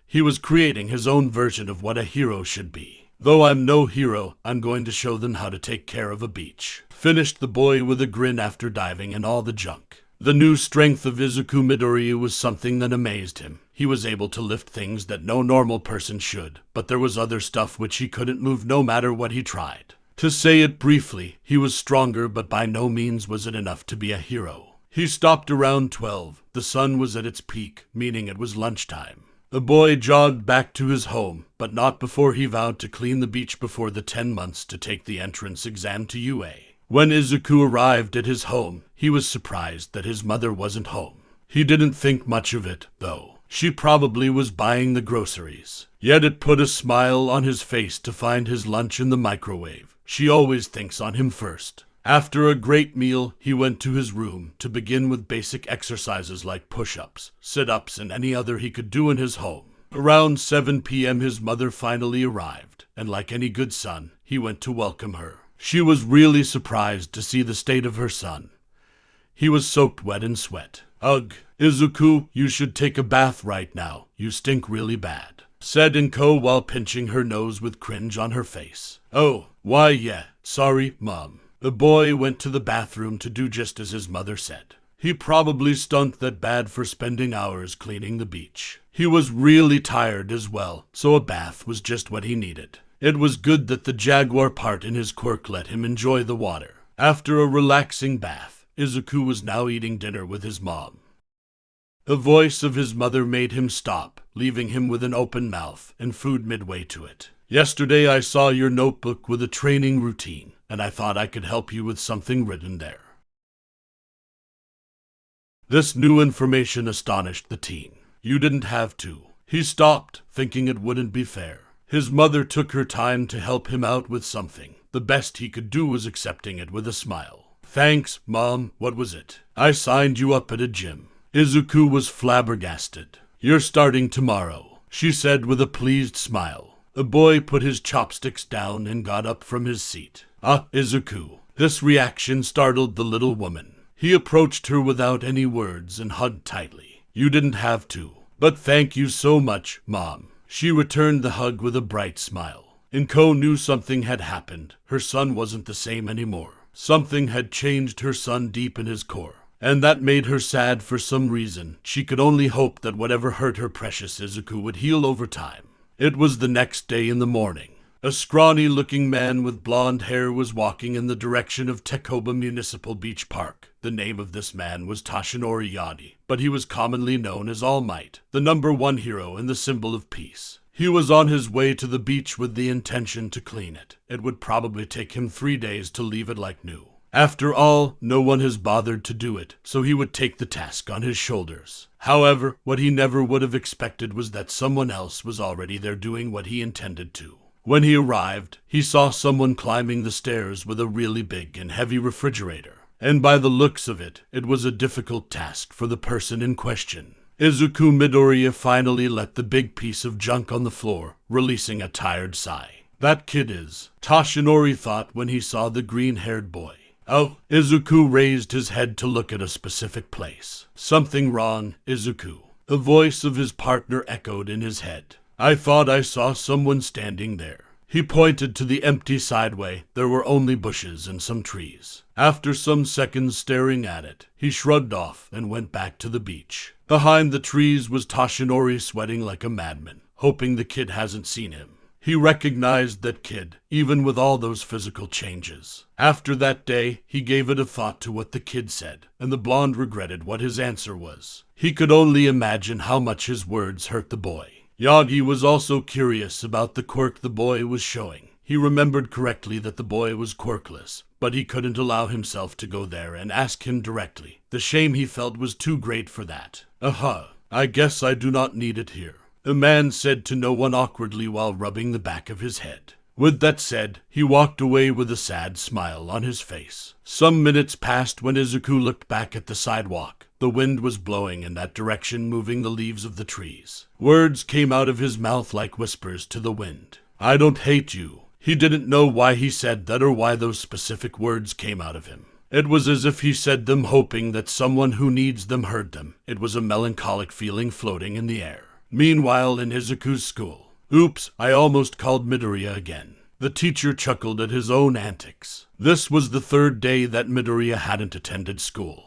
He was creating his own version of what a hero should be. "Though I'm no hero, I'm going to show them how to take care of a beach," finished the boy with a grin after diving in all the junk. The new strength of Izuku Midoriya was something that amazed him. He was able to lift things that no normal person should, but there was other stuff which he couldn't move no matter what he tried. To say it briefly, he was stronger, but by no means was it enough to be a hero. He stopped around 12. The sun was at its peak, meaning it was lunchtime. The boy jogged back to his home, but not before he vowed to clean the beach before the 10 months to take the entrance exam to UA. When Izuku arrived at his home, he was surprised that his mother wasn't home. He didn't think much of it, though. She probably was buying the groceries. Yet it put a smile on his face to find his lunch in the microwave. She always thinks on him first. After a great meal, he went to his room to begin with basic exercises like push-ups, sit-ups, and any other he could do in his home. Around 7 p.m. his mother finally arrived, and like any good son, he went to welcome her. She was really surprised to see the state of her son. He was soaked wet in sweat. "Ugh, Izuku, you should take a bath right now. You stink really bad," said Inko while pinching her nose with cringe on her face. "Oh, why yeah, sorry, Mom." The boy went to the bathroom to do just as his mother said. He probably stunk that bad for spending hours cleaning the beach. He was really tired as well, so a bath was just what he needed. It was good that the jaguar part in his quirk let him enjoy the water. After a relaxing bath, Izuku was now eating dinner with his mom. The voice of his mother made him stop, leaving him with an open mouth and food midway to it. "Yesterday I saw your notebook with a training routine, and I thought I could help you with something written there." This new information astonished the teen. "You didn't have to." He stopped, thinking it wouldn't be fair. His mother took her time to help him out with something. The best he could do was accepting it with a smile. "Thanks, Mom. What was it?" "I signed you up at a gym." Izuku was flabbergasted. "You're starting tomorrow," she said with a pleased smile. The boy put his chopsticks down and got up from his seat. "Ah, Izuku." This reaction startled the little woman. He approached her without any words and hugged tightly. "You didn't have to, but thank you so much, Mom." She returned the hug with a bright smile. Inko knew something had happened. Her son wasn't the same anymore. Something had changed her son deep in his core, and that made her sad for some reason. She could only hope that whatever hurt her precious Izuku would heal over time. It was the next day in the morning. A scrawny-looking man with blonde hair was walking in the direction of Takoba Municipal Beach Park. The name of this man was Toshinori Yadi, but he was commonly known as All Might, the #1 hero and the symbol of peace. He was on his way to the beach with the intention to clean it. It would probably take him 3 days to leave it like new. After all, no one has bothered to do it, so he would take the task on his shoulders. However, what he never would have expected was that someone else was already there doing what he intended to. When he arrived, he saw someone climbing the stairs with a really big and heavy refrigerator. And by the looks of it, it was a difficult task for the person in question. Izuku Midoriya finally let the big piece of junk on the floor, releasing a tired sigh. That kid is, Toshinori thought when he saw the green-haired boy. Oh, Izuku raised his head to look at a specific place. Something wrong, Izuku. The voice of his partner echoed in his head. I thought I saw someone standing there. He pointed to the empty sideway. There were only bushes and some trees. After some seconds staring at it, he shrugged off and went back to the beach. Behind the trees was Toshinori sweating like a madman, hoping the kid hasn't seen him. He recognized that kid, even with all those physical changes. After that day, he gave it a thought to what the kid said, and the blonde regretted what his answer was. He could only imagine how much his words hurt the boy. Yagi was also curious about the quirk the boy was showing. He remembered correctly that the boy was quirkless, but he couldn't allow himself to go there and ask him directly. The shame he felt was too great for that. Aha, I guess I do not need it here, the man said to no one awkwardly while rubbing the back of his head. With that said, he walked away with a sad smile on his face. Some minutes passed when Izuku looked back at the sidewalk. The wind was blowing in that direction, moving the leaves of the trees. Words came out of his mouth like whispers to the wind. I don't hate you. He didn't know why he said that or why those specific words came out of him. It was as if he said them hoping that someone who needs them heard them. It was a melancholic feeling floating in the air. Meanwhile, in Izuku's school. Oops, I almost called Midoriya again. The teacher chuckled at his own antics. This was the third day that Midoriya hadn't attended school.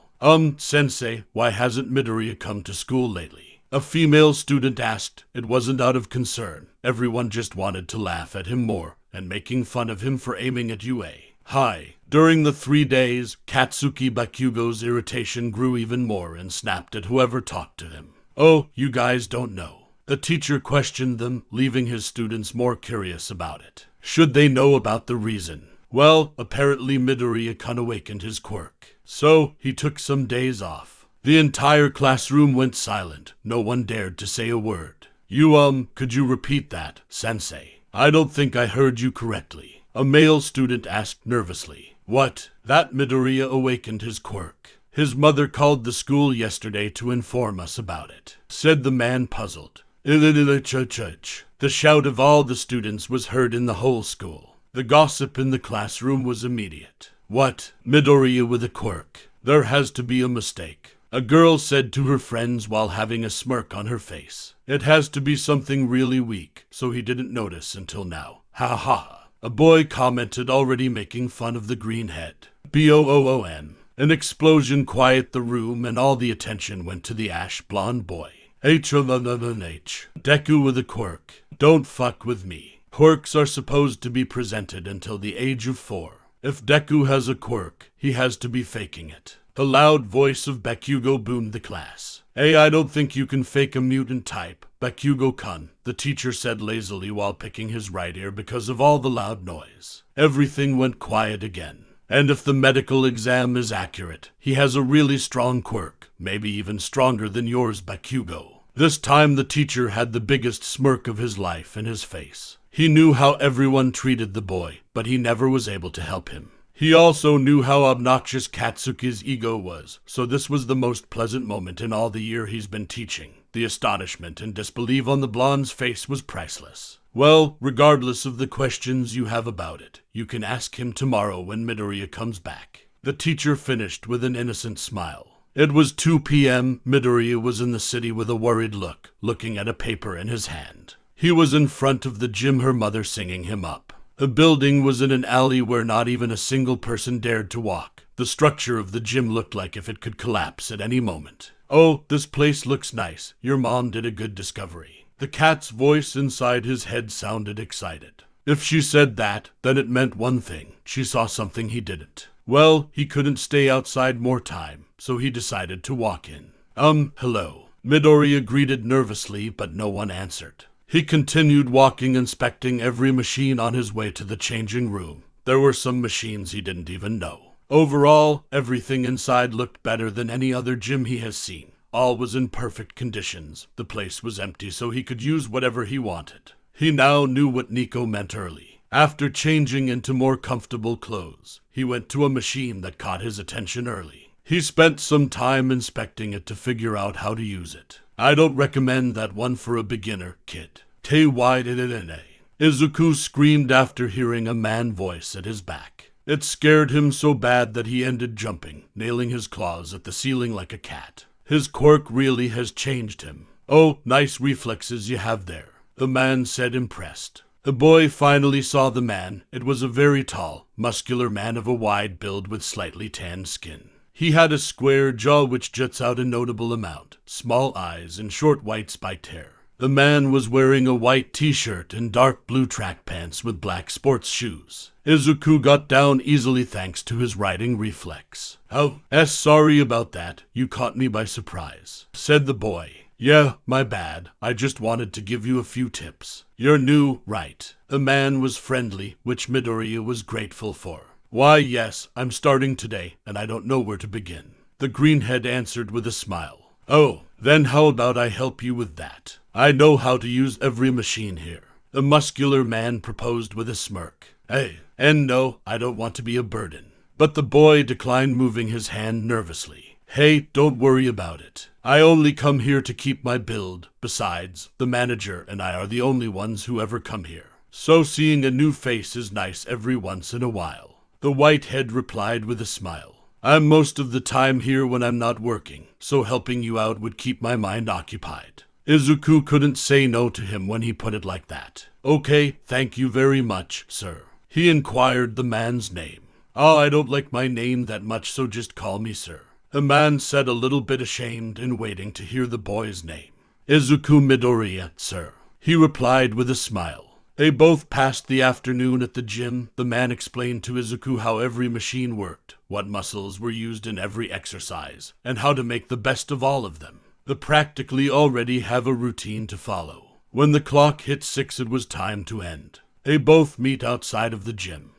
Sensei, why hasn't Midoriya come to school lately? A female student asked. It wasn't out of concern. Everyone just wanted to laugh at him more, and making fun of him for aiming at UA. Hi. During the 3 days, Katsuki Bakugo's irritation grew even more and snapped at whoever talked to him. Oh, you guys don't know. The teacher questioned them, leaving his students more curious about it. Should they know about the reason? Well, apparently Midoriya awakened his quirk. So, he took some days off. The entire classroom went silent. No one dared to say a word. Could you repeat that, Sensei? I don't think I heard you correctly. A male student asked nervously. What? That Midoriya awakened his quirk. His mother called the school yesterday to inform us about it, said the man puzzled. The shout of all the students was heard in the whole school. The gossip in the classroom was immediate. What? Midoriya with a quirk. There has to be a mistake. A girl said to her friends while having a smirk on her face. It has to be something really weak, so he didn't notice until now. Ha ha. A boy commented, already making fun of the green head. BOOM. An explosion quieted the room and all the attention went to the ash blonde boy. H. Deku with a quirk. Don't fuck with me. Quirks are supposed to be presented until the age of 4. If Deku has a quirk, he has to be faking it. The loud voice of Bakugo boomed the class. Hey, I don't think you can fake a mutant type, Bakugo-kun, the teacher said lazily while picking his right ear because of all the loud noise. Everything went quiet again. And if the medical exam is accurate, he has a really strong quirk, maybe even stronger than yours, Bakugo. This time the teacher had the biggest smirk of his life in his face. He knew how everyone treated the boy, but he never was able to help him. He also knew how obnoxious Katsuki's ego was, so this was the most pleasant moment in all the year he's been teaching. The astonishment and disbelief on the blonde's face was priceless. Well, regardless of the questions you have about it, you can ask him tomorrow when Midoriya comes back. The teacher finished with an innocent smile. It was 2 p.m. Midoriya was in the city with a worried look, looking at a paper in his hand. He was in front of the gym, her mother singing him up. The building was in an alley where not even a single person dared to walk. The structure of the gym looked like if it could collapse at any moment. Oh, this place looks nice. Your mom did a good discovery. The cat's voice inside his head sounded excited. If she said that, then it meant one thing. She saw something he didn't. Well, he couldn't stay outside more time, so he decided to walk in. Hello. Midoriya greeted nervously, but no one answered. He continued walking, inspecting every machine on his way to the changing room. There were some machines he didn't even know. Overall, everything inside looked better than any other gym he has seen. All was in perfect conditions. The place was empty so he could use whatever he wanted. He now knew what Nico meant early. After changing into more comfortable clothes, he went to a machine that caught his attention early. He spent some time inspecting it to figure out how to use it. I don't recommend that one for a beginner, kid. Te wide it. Izuku screamed after hearing a man voice at his back. It scared him so bad that he ended jumping, nailing his claws at the ceiling like a cat. His quirk really has changed him. Oh, nice reflexes you have there, the man said, impressed. The boy finally saw the man. It was a very tall, muscular man of a wide build with slightly tanned skin. He had a square jaw which juts out a notable amount, small eyes, and short white spiked hair. The man was wearing a white t-shirt and dark blue track pants with black sports shoes. Izuku got down easily thanks to his riding reflex. Oh, sorry about that. You caught me by surprise, said the boy. Yeah, my bad. I just wanted to give you a few tips. You're new, right? The man was friendly, which Midoriya was grateful for. Why, yes, I'm starting today, and I don't know where to begin. The greenhead answered with a smile. Oh, then how about I help you with that? I know how to use every machine here. The muscular man proposed with a smirk. Hey, and no, I don't want to be a burden. But the boy declined, moving his hand nervously. Hey, don't worry about it. I only come here to keep my build. Besides, the manager and I are the only ones who ever come here. So seeing a new face is nice every once in a while. The white head replied with a smile. I'm most of the time here when I'm not working, so helping you out would keep my mind occupied. Izuku couldn't say no to him when he put it like that. Okay, thank you very much, sir. He inquired the man's name. Oh, I don't like my name that much, so just call me sir. The man said, a little bit ashamed and waiting to hear the boy's name. Izuku Midoriya, sir. He replied with a smile. They both passed the afternoon at the gym. The man explained to Izuku how every machine worked, what muscles were used in every exercise, and how to make the best of all of them. They practically already have a routine to follow. When the clock hit 6, it was time to end. They both meet outside of the gym.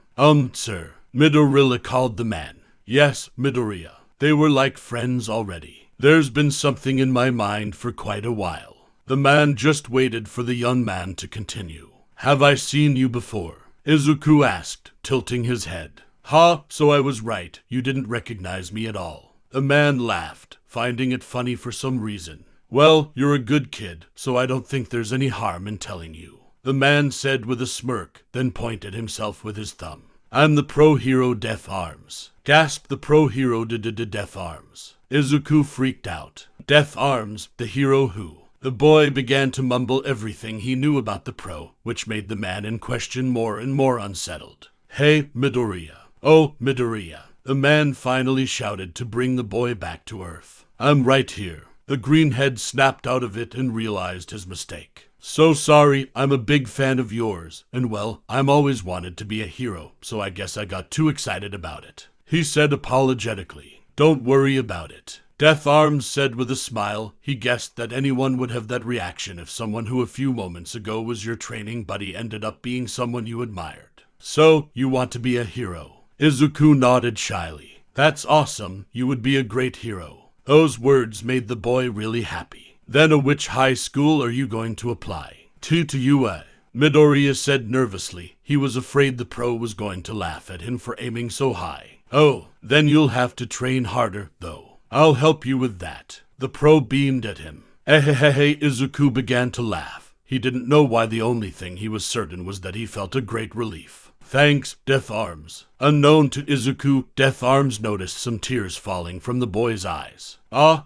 Sir, Midoriya called the man. Yes, Midoriya. They were like friends already. There's been something in my mind for quite a while. The man just waited for the young man to continue. Have I seen you before? Izuku asked, tilting his head. Ha, so I was right. You didn't recognize me at all. The man laughed, finding it funny for some reason. Well, you're a good kid, so I don't think there's any harm in telling you. The man said with a smirk, then pointed himself with his thumb. I'm the pro hero Death Arms. Gasped the pro hero Death Arms. Izuku freaked out. Death Arms, the hero who? The boy began to mumble everything he knew about the pro, which made the man in question more and more unsettled. Hey, Midoriya. Oh, Midoriya. The man finally shouted to bring the boy back to earth. I'm right here. The greenhead snapped out of it and realized his mistake. So sorry, I'm a big fan of yours, and well, I'm always wanted to be a hero, so I guess I got too excited about it. He said apologetically. Don't worry about it. Death Arms said with a smile. He guessed that anyone would have that reaction if someone who a few moments ago was your training buddy ended up being someone you admired. So, you want to be a hero? Izuku nodded shyly. That's awesome. You would be a great hero. Those words made the boy really happy. Then which high school are you going to apply? To UA. Midoriya said nervously. He was afraid the pro was going to laugh at him for aiming so high. Oh, then you'll have to train harder, though. I'll help you with that. The pro beamed at him. Izuku began to laugh. He didn't know why. The only thing he was certain was that he felt a great relief. Thanks, Death Arms. Unknown to Izuku, Death Arms noticed some tears falling from the boy's eyes.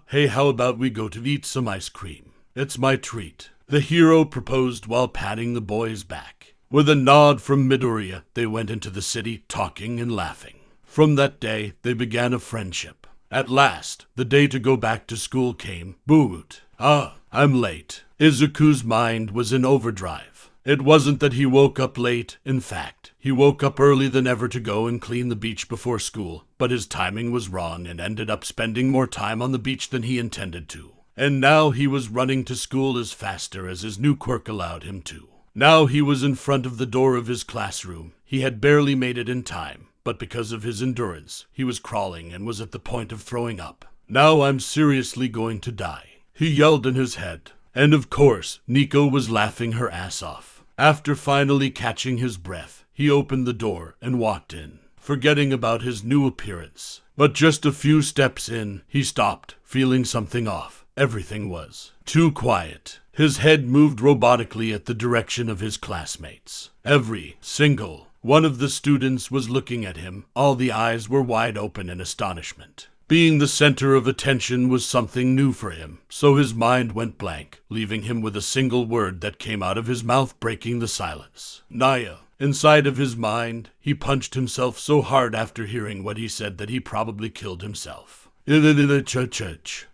Hey, how about we go to eat some ice cream? It's my treat. The hero proposed while patting the boy's back. With a nod from Midoriya, they went into the city talking and laughing. From that day, they began a friendship. At last, the day to go back to school came. Boot. I'm late. Izuku's mind was in overdrive. It wasn't that he woke up late. In fact, he woke up early than ever to go and clean the beach before school, but his timing was wrong and ended up spending more time on the beach than he intended to. And now he was running to school as faster as his new quirk allowed him to. Now he was in front of the door of his classroom. He had barely made it in time, but because of his endurance, he was crawling and was at the point of throwing up. Now I'm seriously going to die, he yelled in his head. And of course, Nico was laughing her ass off. After finally catching his breath, he opened the door and walked in, forgetting about his new appearance. But just a few steps in, he stopped, feeling something off. Everything was too quiet. His head moved robotically at the direction of his classmates. Every single one of the students was looking at him. All the eyes were wide open in astonishment. Being the center of attention was something new for him, so his mind went blank, leaving him with a single word that came out of his mouth, breaking the silence. Naya. Inside of his mind, he punched himself so hard after hearing what he said that he probably killed himself.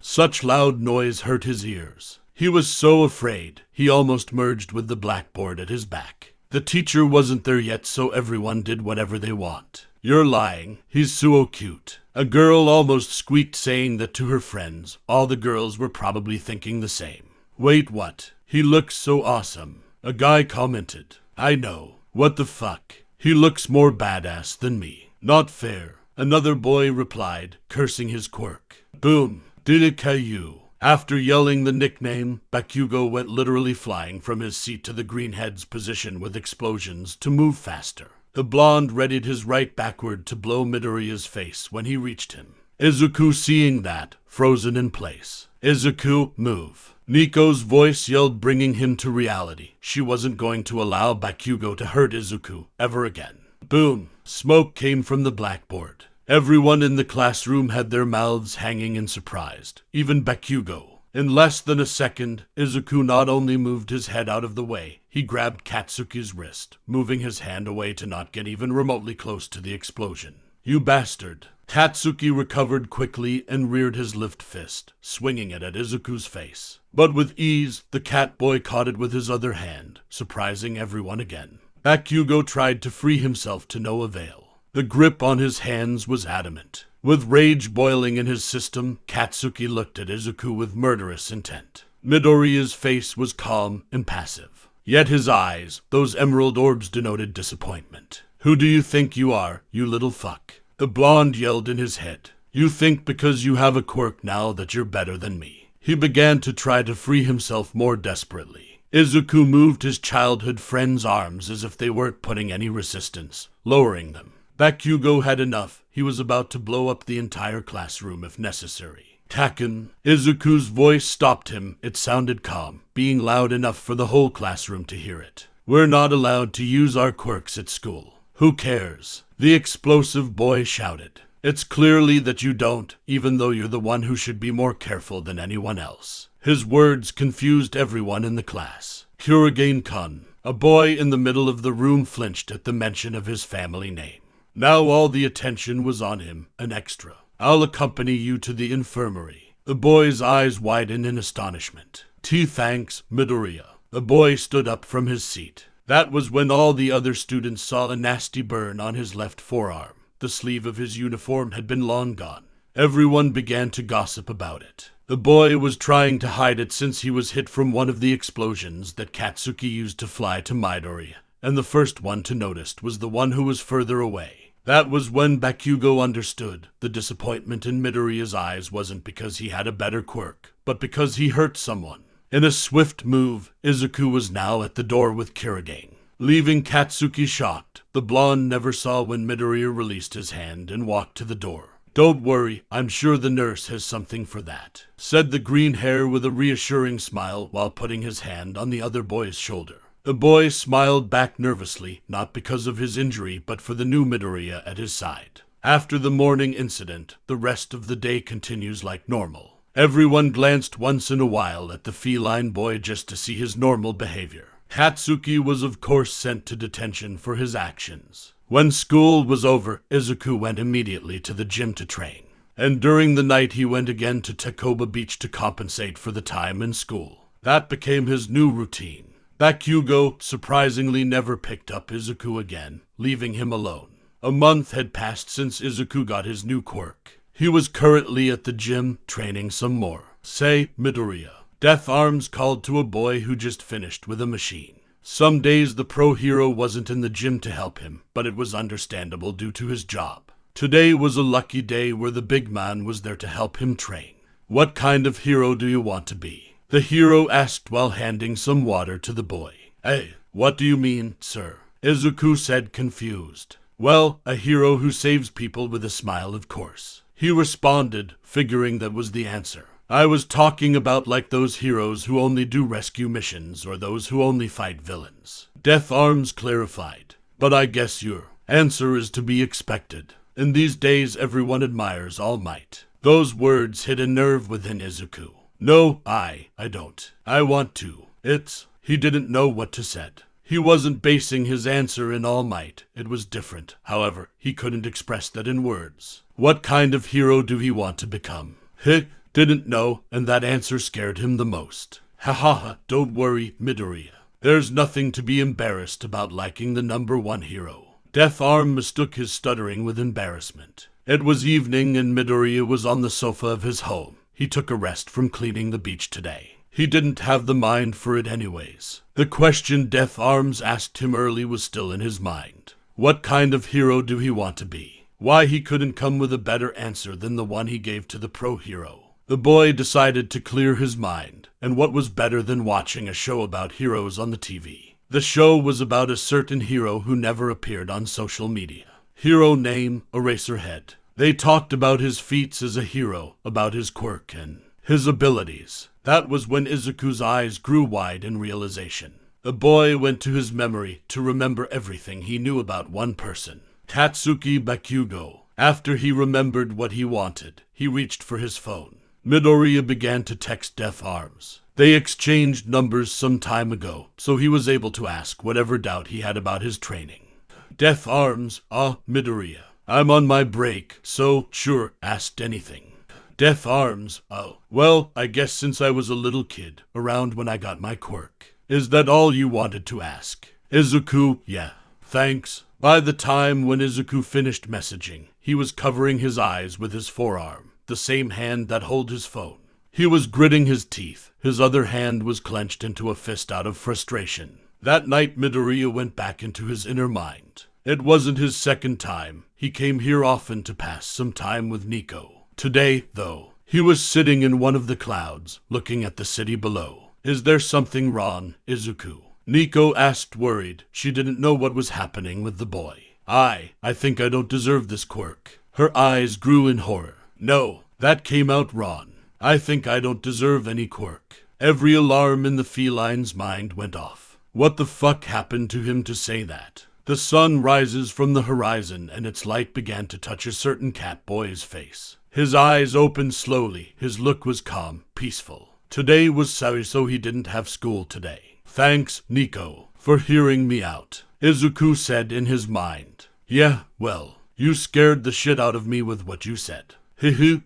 Such loud noise hurt his ears. He was so afraid, he almost merged with the blackboard at his back. The teacher wasn't there yet, so everyone did whatever they want. You're lying. He's so cute. A girl almost squeaked, saying that to her friends. All the girls were probably thinking the same. Wait, what? He looks so awesome. A guy commented. I know. What the fuck? He looks more badass than me. Not fair. Another boy replied, cursing his quirk. Boom. Deku. After yelling the nickname, Bakugo went literally flying from his seat to the greenhead's position with explosions to move faster. The blonde readied his right backward to blow Midoriya's face when he reached him. Izuku, seeing that, frozen in place. Izuku, move. Nico's voice yelled, bringing him to reality. She wasn't going to allow Bakugo to hurt Izuku ever again. Boom. Smoke came from the blackboard. Everyone in the classroom had their mouths hanging in surprise, even Bakugo. In less than a second, Izuku not only moved his head out of the way, he grabbed Katsuki's wrist, moving his hand away to not get even remotely close to the explosion. You bastard. Katsuki recovered quickly and reared his left fist, swinging it at Izuku's face. But with ease, the cat boy caught it with his other hand, surprising everyone again. Bakugo tried to free himself to no avail. The grip on his hands was adamant. With rage boiling in his system, Katsuki looked at Izuku with murderous intent. Midoriya's face was calm and passive. Yet his eyes, those emerald orbs, denoted disappointment. Who do you think you are, you little fuck? The blonde yelled in his head. You think because you have a quirk now that you're better than me. He began to try to free himself more desperately. Izuku moved his childhood friend's arms as if they weren't putting any resistance, lowering them. Bakugo had enough. He was about to blow up the entire classroom if necessary. Taken. Izuku's voice stopped him. It sounded calm, being loud enough for the whole classroom to hear it. We're not allowed to use our quirks at school. Who cares? The explosive boy shouted. It's clearly that you don't, even though you're the one who should be more careful than anyone else. His words confused everyone in the class. Kurogane-kun. A boy in the middle of the room flinched at the mention of his family name. Now all the attention was on him, an extra. I'll accompany you to the infirmary. The boy's eyes widened in astonishment. Thanks, Midoriya. The boy stood up from his seat. That was when all the other students saw a nasty burn on his left forearm. The sleeve of his uniform had been long gone. Everyone began to gossip about it. The boy was trying to hide it since he was hit from one of the explosions that Katsuki used to fly to Midoriya, and the first one to notice was the one who was further away. That was when Bakugo understood. The disappointment in Midoriya's eyes wasn't because he had a better quirk, but because he hurt someone. In a swift move, Izuku was now at the door with Kurogane. Leaving Katsuki shocked, the blonde never saw when Midoriya released his hand and walked to the door. Don't worry, I'm sure the nurse has something for that, said the green hair with a reassuring smile while putting his hand on the other boy's shoulder. The boy smiled back nervously, not because of his injury, but for the new Midoriya at his side. After the morning incident, the rest of the day continues like normal. Everyone glanced once in a while at the feline boy just to see his normal behavior. Katsuki was of course sent to detention for his actions. When school was over, Izuku went immediately to the gym to train. And during the night he went again to Takoba Beach to compensate for the time in school. That became his new routine. Bakugo surprisingly never picked up Izuku again, leaving him alone. A month had passed since Izuku got his new quirk. He was currently at the gym, training some more. Say, Midoriya. Death Arms called to a boy who just finished with a machine. Some days the pro hero wasn't in the gym to help him, but it was understandable due to his job. Today was a lucky day where the big man was there to help him train. What kind of hero do you want to be? The hero asked while handing some water to the boy. Hey, what do you mean, sir? Izuku said, confused. Well, a hero who saves people with a smile, of course. He responded, figuring that was the answer. I was talking about like those heroes who only do rescue missions or those who only fight villains. Death Arms clarified. But I guess your answer is to be expected. In these days, everyone admires All Might. Those words hit a nerve within Izuku. No, I don't. I want to. He didn't know what to said. He wasn't basing his answer in All Might. It was different. However, he couldn't express that in words. What kind of hero do he want to become? Didn't know, and that answer scared him the most. Ha ha ha, don't worry, Midoriya. There's nothing to be embarrassed about liking the number one hero. Death Arm mistook his stuttering with embarrassment. It was evening and Midoriya was on the sofa of his home. He took a rest from cleaning the beach today. He didn't have the mind for it anyways. The question Death Arms asked him early was still in his mind. What kind of hero do he want to be? Why he couldn't come with a better answer than the one he gave to the pro hero. The boy decided to clear his mind, and what was better than watching a show about heroes on the TV? The show was about a certain hero who never appeared on social media. Hero name, Eraserhead. They talked about his feats as a hero, about his quirk and his abilities. That was when Izuku's eyes grew wide in realization. The boy went to his memory to remember everything he knew about one person, Tatsuki Bakugo. After he remembered what he wanted, he reached for his phone. Midoriya began to text Death Arms. They exchanged numbers some time ago, so he was able to ask whatever doubt he had about his training. Death Arms, Midoriya. I'm on my break, so sure, asked anything. Death Arms, well, I guess since I was a little kid, around when I got my quirk. Is that all you wanted to ask? Izuku, yeah, thanks. By the time when Izuku finished messaging, he was covering his eyes with his forearm, the same hand that held his phone. He was gritting his teeth. His other hand was clenched into a fist out of frustration. That night, Midoriya went back into his inner mind. It wasn't his second time. He came here often to pass some time with Nico. Today, though, he was sitting in one of the clouds, looking at the city below. Is there something wrong, Izuku? Nico asked, worried. She didn't know what was happening with the boy. I think I don't deserve this quirk. Her eyes grew in horror. No, that came out wrong. I think I don't deserve any quirk. Every alarm in the feline's mind went off. What the fuck happened to him to say that? The sun rises from the horizon and its light began to touch a certain cat boy's face. His eyes opened slowly. His look was calm, peaceful. Today was sorry, so he didn't have school today. Thanks, Nico, for hearing me out, Izuku said in his mind. Yeah, well, you scared the shit out of me with what you said.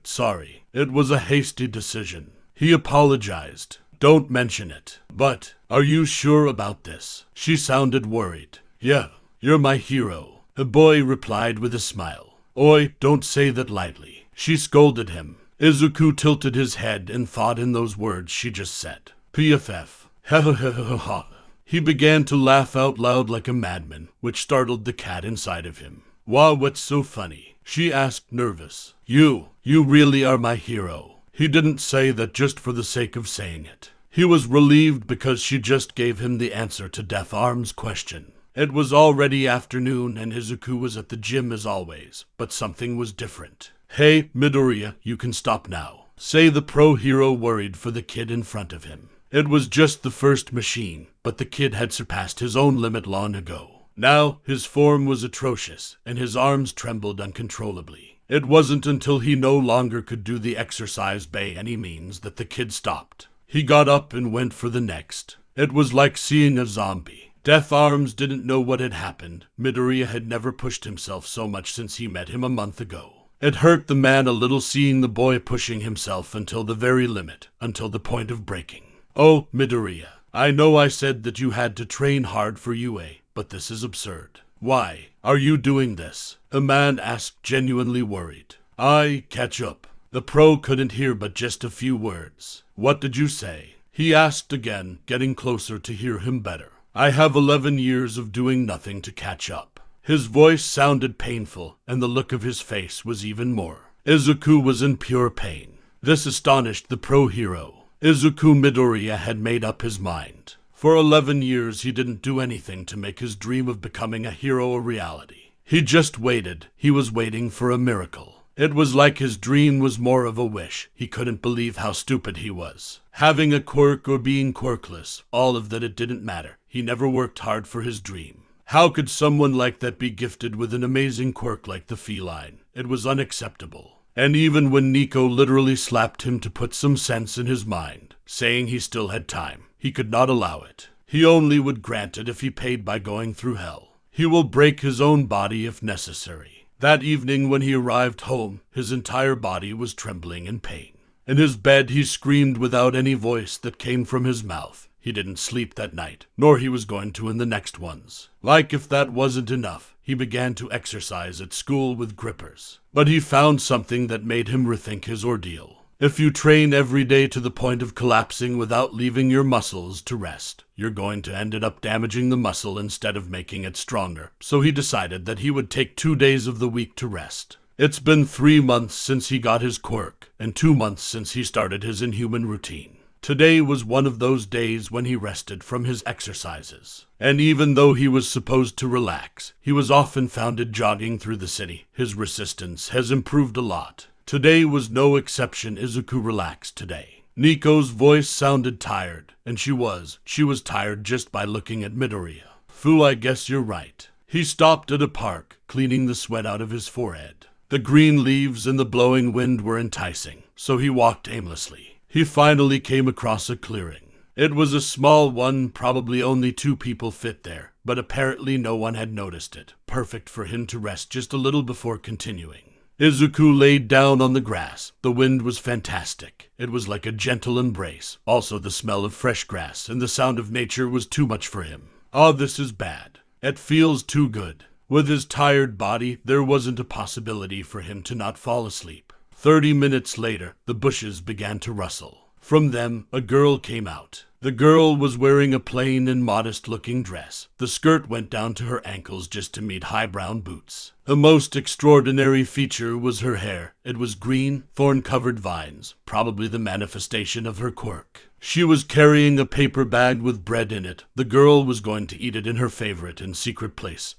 Sorry. It was a hasty decision. He apologized. Don't mention it. But, are you sure about this? She sounded worried. Yeah, you're my hero. The boy replied with a smile. Oi, don't say that lightly. She scolded him. Izuku tilted his head and thought in those words she just said. PFF. Ha. He began to laugh out loud like a madman, which startled the cat inside of him. Wow, what's so funny? She asked, nervous. You really are my hero. He didn't say that just for the sake of saying it. He was relieved because she just gave him the answer to Death Arm's question. It was already afternoon and Izuku was at the gym as always, but something was different. Hey, Midoriya, you can stop now. Say the pro hero worried for the kid in front of him. It was just the first machine, but the kid had surpassed his own limit long ago. Now, his form was atrocious, and his arms trembled uncontrollably. It wasn't until he no longer could do the exercise by any means that the kid stopped. He got up and went for the next. It was like seeing a zombie. Death Arms didn't know what had happened. Midoriya had never pushed himself so much since he met him a month ago. It hurt the man a little seeing the boy pushing himself until the very limit, until the point of breaking. Oh, Midoriya, I know I said that you had to train hard for UA, but this is absurd. Why are you doing this? The man asked, genuinely worried. Catch up. The pro couldn't hear but just a few words. What did you say? He asked again, getting closer to hear him better. I have 11 years of doing nothing to catch up. His voice sounded painful, and the look of his face was even more. Izuku was in pure pain. This astonished the pro-hero. Izuku Midoriya had made up his mind. For 11 years he didn't do anything to make his dream of becoming a hero a reality. He just waited. He was waiting for a miracle. It was like his dream was more of a wish. He couldn't believe how stupid he was. Having a quirk or being quirkless, all of that, it didn't matter. He never worked hard for his dream. How could someone like that be gifted with an amazing quirk like the feline? It was unacceptable. And even when Nico literally slapped him to put some sense in his mind, saying he still had time, he could not allow it. He only would grant it if he paid by going through hell. He will break his own body if necessary. That evening when he arrived home, his entire body was trembling in pain. In his bed he screamed without any voice that came from his mouth. He didn't sleep that night, nor he was going to in the next ones. Like if that wasn't enough, he began to exercise at school with grippers. But he found something that made him rethink his ordeal. If you train every day to the point of collapsing without leaving your muscles to rest, you're going to end up damaging the muscle instead of making it stronger. So he decided that he would take 2 days of the week to rest. It's been 3 months since he got his quirk, and 2 months since he started his inhuman routine. Today was one of those days when he rested from his exercises. And even though he was supposed to relax, he was often found jogging through the city. His resistance has improved a lot. Today was no exception. Izuku relaxed today. Nico's voice sounded tired, and she was tired just by looking at Midoriya. Fu, I guess you're right. He stopped at a park, cleaning the sweat out of his forehead. The green leaves and the blowing wind were enticing, so he walked aimlessly. He finally came across a clearing. It was a small one, probably only 2 people fit there, but apparently no one had noticed it. Perfect for him to rest just a little before continuing. Izuku laid down on the grass. The wind was fantastic. It was like a gentle embrace. Also, the smell of fresh grass and the sound of nature was too much for him. Ah, this is bad. It feels too good. With his tired body, there wasn't a possibility for him to not fall asleep. 30 minutes later, the bushes began to rustle. From them, a girl came out. The girl was wearing a plain and modest-looking dress. The skirt went down to her ankles just to meet high brown boots. The most extraordinary feature was her hair. It was green, thorn-covered vines, probably the manifestation of her quirk. She was carrying a paper bag with bread in it. The girl was going to eat it in her favorite and secret place,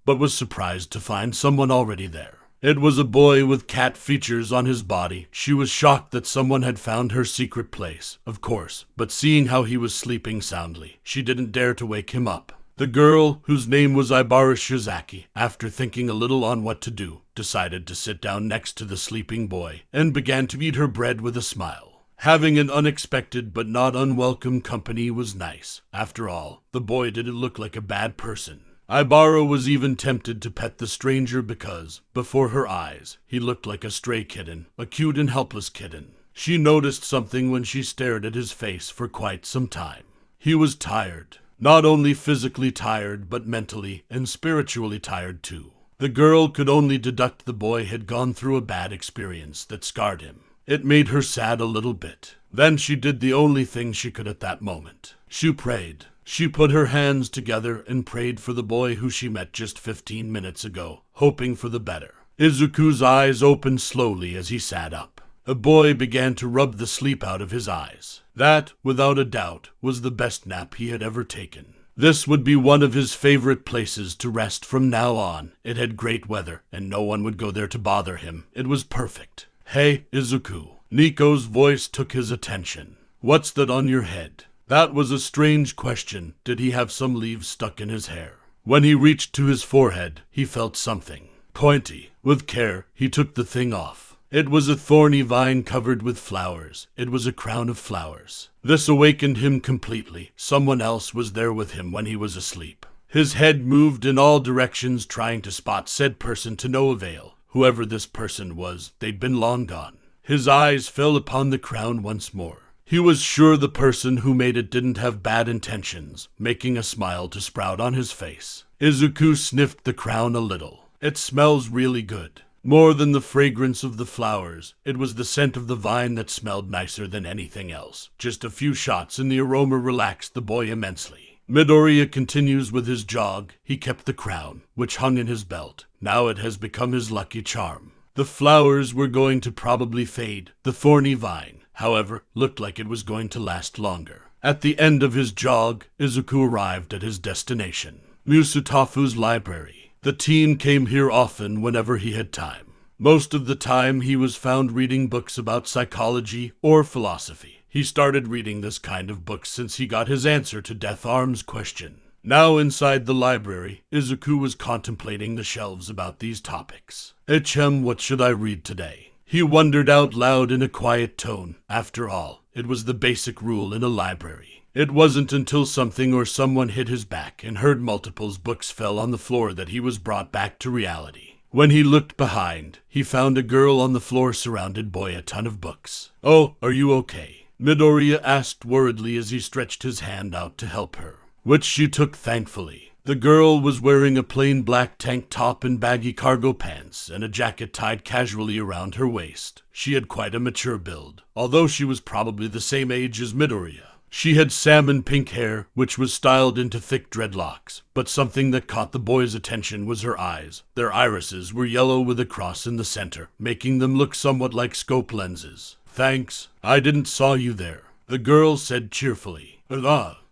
but was surprised to find someone already there. It was a boy with cat features on his body. She was shocked that someone had found her secret place, of course, but seeing how he was sleeping soundly, she didn't dare to wake him up. The girl, whose name was Ibara Shizaki, after thinking a little on what to do, decided to sit down next to the sleeping boy and began to eat her bread with a smile. Having an unexpected but not unwelcome company was nice. After all, the boy didn't look like a bad person. Ibara was even tempted to pet the stranger because, before her eyes, he looked like a stray kitten, a cute and helpless kitten. She noticed something when she stared at his face for quite some time. He was tired. Not only physically tired, but mentally and spiritually tired too. The girl could only deduct the boy had gone through a bad experience that scarred him. It made her sad a little bit. Then she did the only thing she could at that moment. She prayed. She put her hands together and prayed for the boy who she met just 15 minutes ago, hoping for the better. Izuku's eyes opened slowly as he sat up. The boy began to rub the sleep out of his eyes. That, without a doubt, was the best nap he had ever taken. This would be one of his favorite places to rest from now on. It had great weather, and no one would go there to bother him. It was perfect. Hey, Izuku. Nico's voice took his attention. What's that on your head? That was a strange question. Did he have some leaves stuck in his hair? When he reached to his forehead, he felt something pointy. With care, he took the thing off. It was a thorny vine covered with flowers. It was a crown of flowers. This awakened him completely. Someone else was there with him when he was asleep. His head moved in all directions trying to spot said person to no avail. Whoever this person was, they'd been long gone. His eyes fell upon the crown once more. He was sure the person who made it didn't have bad intentions, making a smile to sprout on his face. Izuku sniffed the crown a little. It smells really good. More than the fragrance of the flowers, it was the scent of the vine that smelled nicer than anything else. Just a few shots and the aroma relaxed the boy immensely. Midoriya continues with his jog. He kept the crown, which hung in his belt. Now it has become his lucky charm. The flowers were going to probably fade. The thorny vine, however, looked like it was going to last longer. At the end of his jog, Izuku arrived at his destination, Musutafu's library. The teen came here often whenever he had time. Most of the time he was found reading books about psychology or philosophy. He started reading this kind of books since he got his answer to Death Arm's question. Now inside the library, Izuku was contemplating the shelves about these topics. What should I read today? He wondered out loud in a quiet tone. After all, it was the basic rule in a library. It wasn't until something or someone hit his back and heard multiple books fell on the floor that he was brought back to reality. When he looked behind, he found a girl on the floor surrounded by a ton of books. "Oh, are you okay?" Midoriya asked worriedly as he stretched his hand out to help her, which she took thankfully. The girl was wearing a plain black tank top and baggy cargo pants and a jacket tied casually around her waist. She had quite a mature build, although she was probably the same age as Midoriya. She had salmon pink hair, which was styled into thick dreadlocks, but something that caught the boy's attention was her eyes. Their irises were yellow with a cross in the center, making them look somewhat like scope lenses. "Thanks, I didn't saw you there," the girl said cheerfully.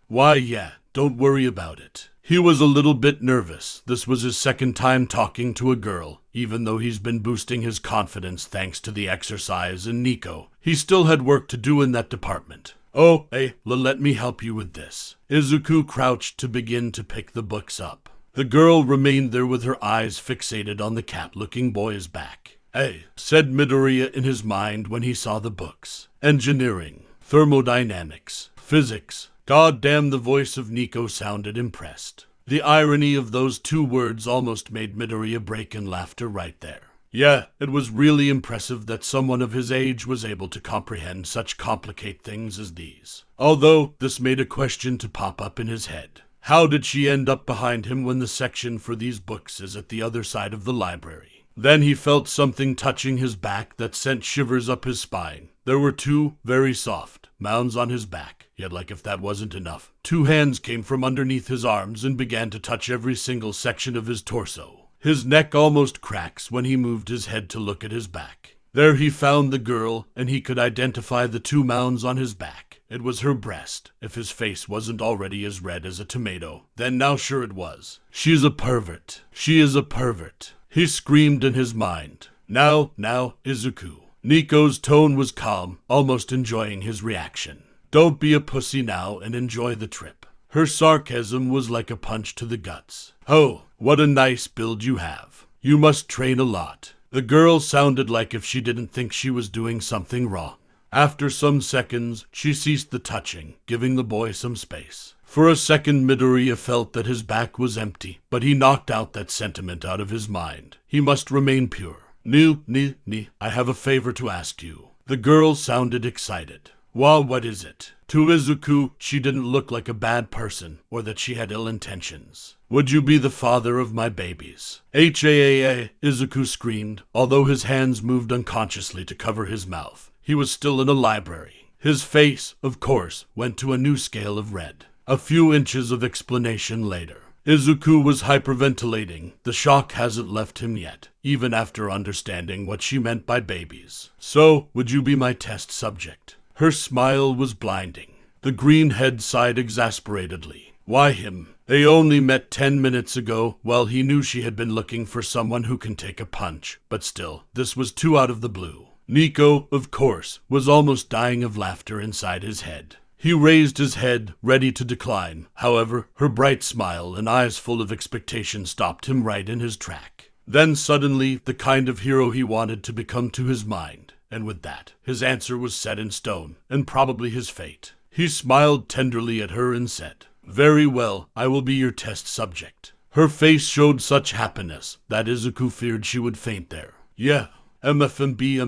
Why, yeah, don't worry about it." He was a little bit nervous. This was his second time talking to a girl. Even though he's been boosting his confidence thanks to the exercise and Nico, he still had work to do in that department. "Oh, hey, let me help you with this." Izuku crouched to begin to pick the books up. The girl remained there with her eyes fixated on the cat-looking boy's back. "Hey," said Midoriya in his mind when he saw the books. "Engineering, thermodynamics, physics." God damn, the voice of Nico sounded impressed. The irony of those two words almost made Midoriya break in laughter right there. Yeah, it was really impressive that someone of his age was able to comprehend such complicated things as these. Although, this made a question to pop up in his head. How did she end up behind him when the section for these books is at the other side of the library? Then he felt something touching his back that sent shivers up his spine. There were two, very soft, mounds on his back. Yet like if that wasn't enough, two hands came from underneath his arms and began to touch every single section of his torso. His neck almost cracks when he moved his head to look at his back. There he found the girl, and he could identify the two mounds on his back. It was her breast. If his face wasn't already as red as a tomato, then now sure it was. "She's a pervert. She is a pervert," he screamed in his mind. Now, Izuku." Nico's tone was calm, almost enjoying his reaction. "Don't be a pussy now and enjoy the trip." Her sarcasm was like a punch to the guts. "Oh, what a nice build you have. You must train a lot." The girl sounded like if she didn't think she was doing something wrong. After some seconds, she ceased the touching, giving the boy some space. For a second, Midoriya felt that his back was empty, but he knocked out that sentiment out of his mind. He must remain pure. I have a favor to ask you." The girl sounded excited. "Well, what is it?" To Izuku, she didn't look like a bad person, or that she had ill intentions. "Would you be the father of my babies?" Izuku screamed, although his hands moved unconsciously to cover his mouth. He was still in a library. His face, of course, went to a new scale of red. A few inches of explanation later. Izuku was hyperventilating. The shock hasn't left him yet, even after understanding what she meant by babies. "So, would you be my test subject?" Her smile was blinding. The green head sighed exasperatedly. Why him? They only met 10 minutes ago. Well, he knew she had been looking for someone who can take a punch, but still, this was too out of the blue. Nico, of course, was almost dying of laughter inside his head. He raised his head, ready to decline. However, her bright smile and eyes full of expectation stopped him right in his track. Then suddenly, the kind of hero he wanted to become to his mind. And with that, his answer was set in stone, and probably his fate. He smiled tenderly at her and said, "Very well, I will be your test subject." Her face showed such happiness that Izuku feared she would faint there. "Yeah, MFMB.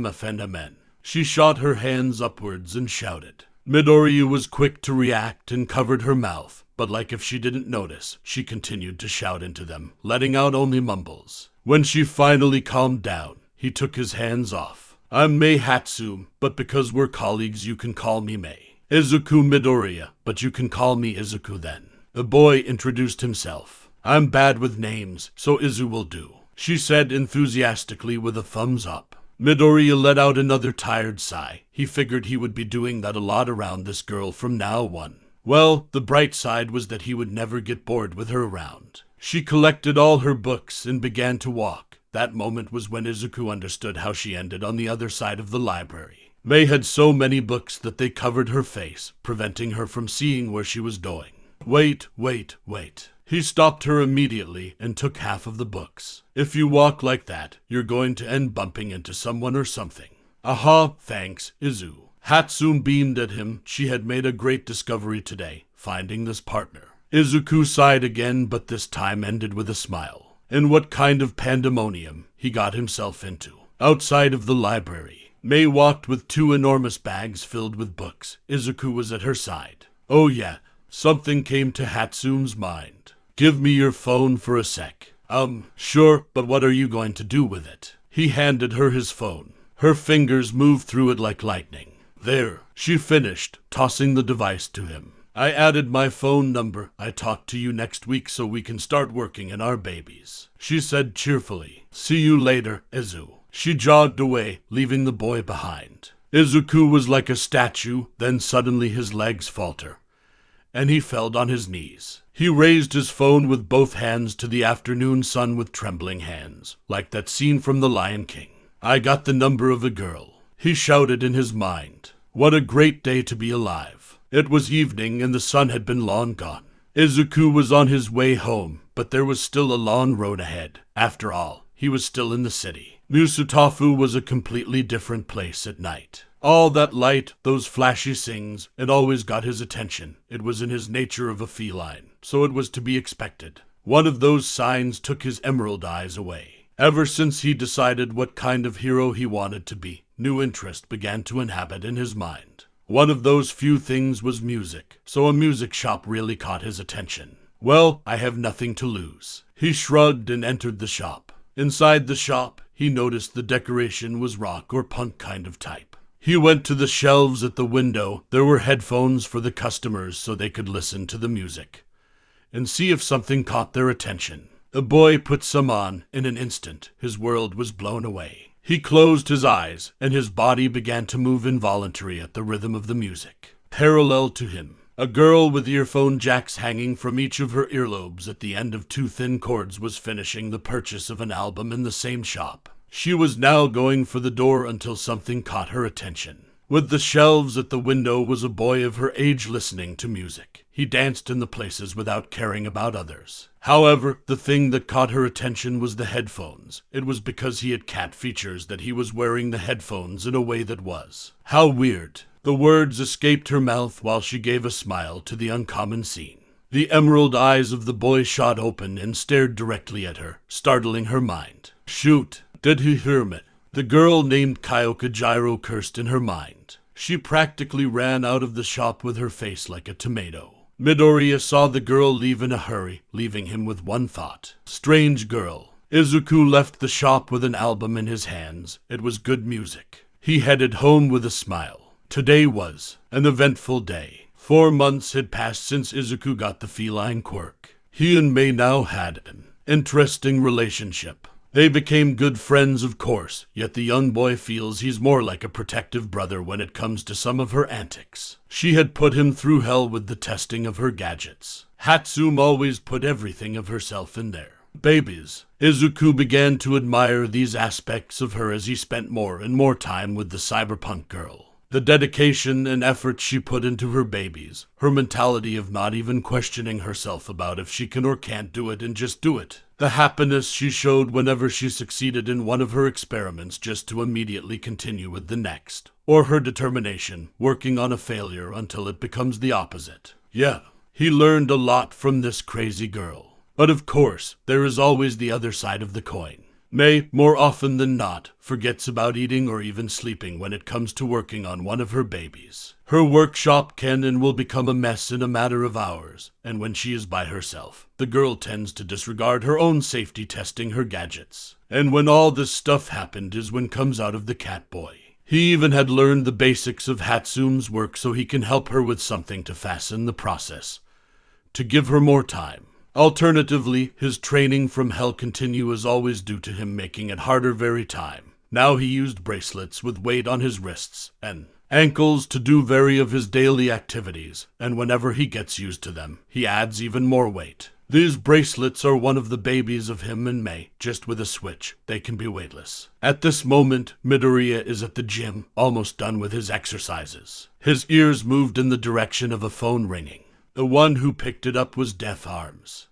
She shot her hands upwards and shouted. Midoriya was quick to react and covered her mouth, but like if she didn't notice, she continued to shout into them, letting out only mumbles. When she finally calmed down, he took his hands off. "I'm Mei Hatsu, but because we're colleagues you can call me Mei. Izuku Midoriya, but you can call me Izuku then." The boy introduced himself. "I'm bad with names, so Izu will do," she said enthusiastically with a thumbs up. Midoriya let out another tired sigh. He figured he would be doing that a lot around this girl from now on. Well, the bright side was that he would never get bored with her around. She collected all her books and began to walk. That moment was when Izuku understood how she ended on the other side of the library. Mei had so many books that they covered her face, preventing her from seeing where she was going. Wait. He stopped her immediately and took half of the books. "If you walk like that, you're going to end bumping into someone or something." "Aha, thanks, Izu." Hatsune beamed at him. She had made a great discovery today, finding this partner. Izuku sighed again, but this time ended with a smile. And what kind of pandemonium he got himself into. Outside of the library, Mei walked with 2 enormous bags filled with books. Izuku was at her side. "Oh yeah, something came to Hatsune's mind. Give me your phone for a sec." Sure, but what are you going to do with it?" He handed her his phone. Her fingers moved through it like lightning. "There," she finished, tossing the device to him. "I added my phone number. I talk to you next week so we can start working in our babies," she said cheerfully. "See you later, Izu." She jogged away, leaving the boy behind. Izuku was like a statue, then suddenly his legs faltered, and he fell on his knees. He raised his phone with both hands to the afternoon sun with trembling hands, like that scene from The Lion King. "I got the number of a girl," he shouted in his mind. What a great day to be alive. It was evening and the sun had been long gone. Izuku was on his way home, but there was still a long road ahead. After all, he was still in the city. Musutafu was a completely different place at night. All that light, those flashy things, it always got his attention. It was in his nature of a feline, so it was to be expected. One of those signs took his emerald eyes away. Ever since he decided what kind of hero he wanted to be, new interest began to inhabit in his mind. One of those few things was music, so a music shop really caught his attention. Well, I have nothing to lose. He shrugged and entered the shop. Inside the shop, he noticed the decoration was rock or punk kind of type. He went to the shelves at the window. There were headphones for the customers so they could listen to the music and see if something caught their attention. The boy put some on. In an instant, his world was blown away. He closed his eyes, and his body began to move involuntarily at the rhythm of the music. Parallel to him, a girl with earphone jacks hanging from each of her earlobes at the end of 2 thin cords was finishing the purchase of an album in the same shop. She was now going for the door until something caught her attention. With the shelves at the window was a boy of her age listening to music. He danced in the places without caring about others. However, the thing that caught her attention was the headphones. It was because he had cat features that he was wearing the headphones in a way that was. How weird. The words escaped her mouth while she gave a smile to the uncommon scene. The emerald eyes of the boy shot open and stared directly at her, startling her mind. Shoot, did he hear me? The girl named Kyoka Gyro cursed in her mind. She practically ran out of the shop with her face like a tomato. Midoriya saw the girl leave in a hurry, leaving him with one thought. Strange girl. Izuku left the shop with an album in his hands. It was good music. He headed home with a smile. Today was an eventful day. 4 months had passed since Izuku got the feline quirk. He and Mei now had an interesting relationship. They became good friends, of course, yet the young boy feels he's more like a protective brother when it comes to some of her antics. She had put him through hell with the testing of her gadgets. Hatsune always put everything of herself in there. Babies. Izuku began to admire these aspects of her as he spent more and more time with the cyberpunk girl. The dedication and effort she put into her babies, her mentality of not even questioning herself about if she can or can't do it and just do it. The happiness she showed whenever she succeeded in one of her experiments just to immediately continue with the next. Or her determination, working on a failure until it becomes the opposite. Yeah, he learned a lot from this crazy girl. But of course, there is always the other side of the coin. Mei, more often than not, forgets about eating or even sleeping when it comes to working on one of her babies. Her workshop can and will become a mess in a matter of hours, and when she is by herself, the girl tends to disregard her own safety testing her gadgets. And when all this stuff happened is when comes out of the cat boy. He even had learned the basics of Hatsune's work so he can help her with something to fasten the process. to give her more time. Alternatively, his training from hell continue as always due to him making it harder every time. Now he used bracelets with weight on his wrists and ankles to do vary of his daily activities, and whenever he gets used to them, he adds even more weight. These bracelets are one of the babies of him and May. Just with a switch, they can be weightless. At this moment, Midoriya is at the gym, almost done with his exercises. His ears moved in the direction of a phone ringing. The one who picked it up was Death Arms.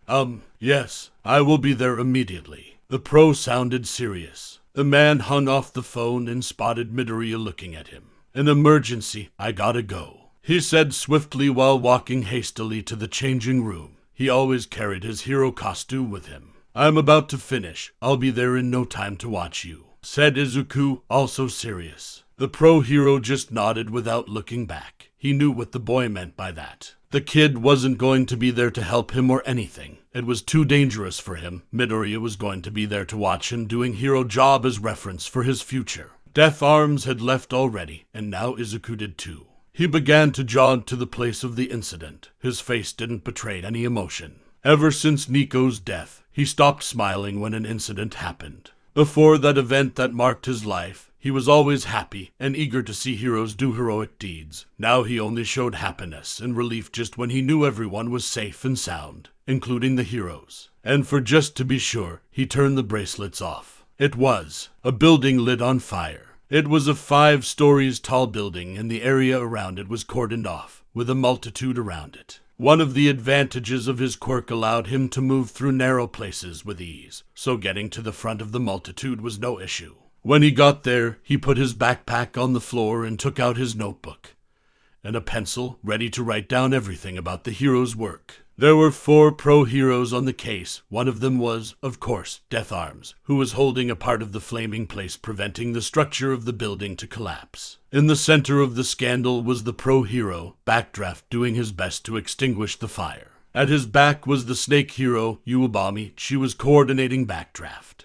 Yes, I will be there immediately. The pro sounded serious. The man hung off the phone and spotted Midoriya looking at him. An emergency, I gotta go, he said swiftly while walking hastily to the changing room. He always carried his hero costume with him. I'm about to finish. I'll be there in no time to watch you, said Izuku, also serious. The pro hero just nodded without looking back. He knew what the boy meant by that. The kid wasn't going to be there to help him or anything. It was too dangerous for him. Midoriya was going to be there to watch him doing hero job as reference for his future. Death Arms had left already, and now Izuku did too. He began to jog to the place of the incident. His face didn't betray any emotion. Ever since Nico's death, he stopped smiling when an incident happened. Before that event that marked his life, he was always happy and eager to see heroes do heroic deeds. Now he only showed happiness and relief just when he knew everyone was safe and sound, including the heroes. And for just to be sure, he turned the bracelets off. It was a building lit on fire. It was a 5 stories tall building, and the area around it was cordoned off, with a multitude around it. One of the advantages of his quirk allowed him to move through narrow places with ease, so getting to the front of the multitude was no issue. When he got there, he put his backpack on the floor and took out his notebook and a pencil, ready to write down everything about the hero's work. There were 4 pro heroes on the case. One of them was, of course, Death Arms, who was holding a part of the flaming place, preventing the structure of the building to collapse. In the center of the scandal was the pro hero, Backdraft, doing his best to extinguish the fire. At his back was the snake hero, Uwabami. She was coordinating Backdraft,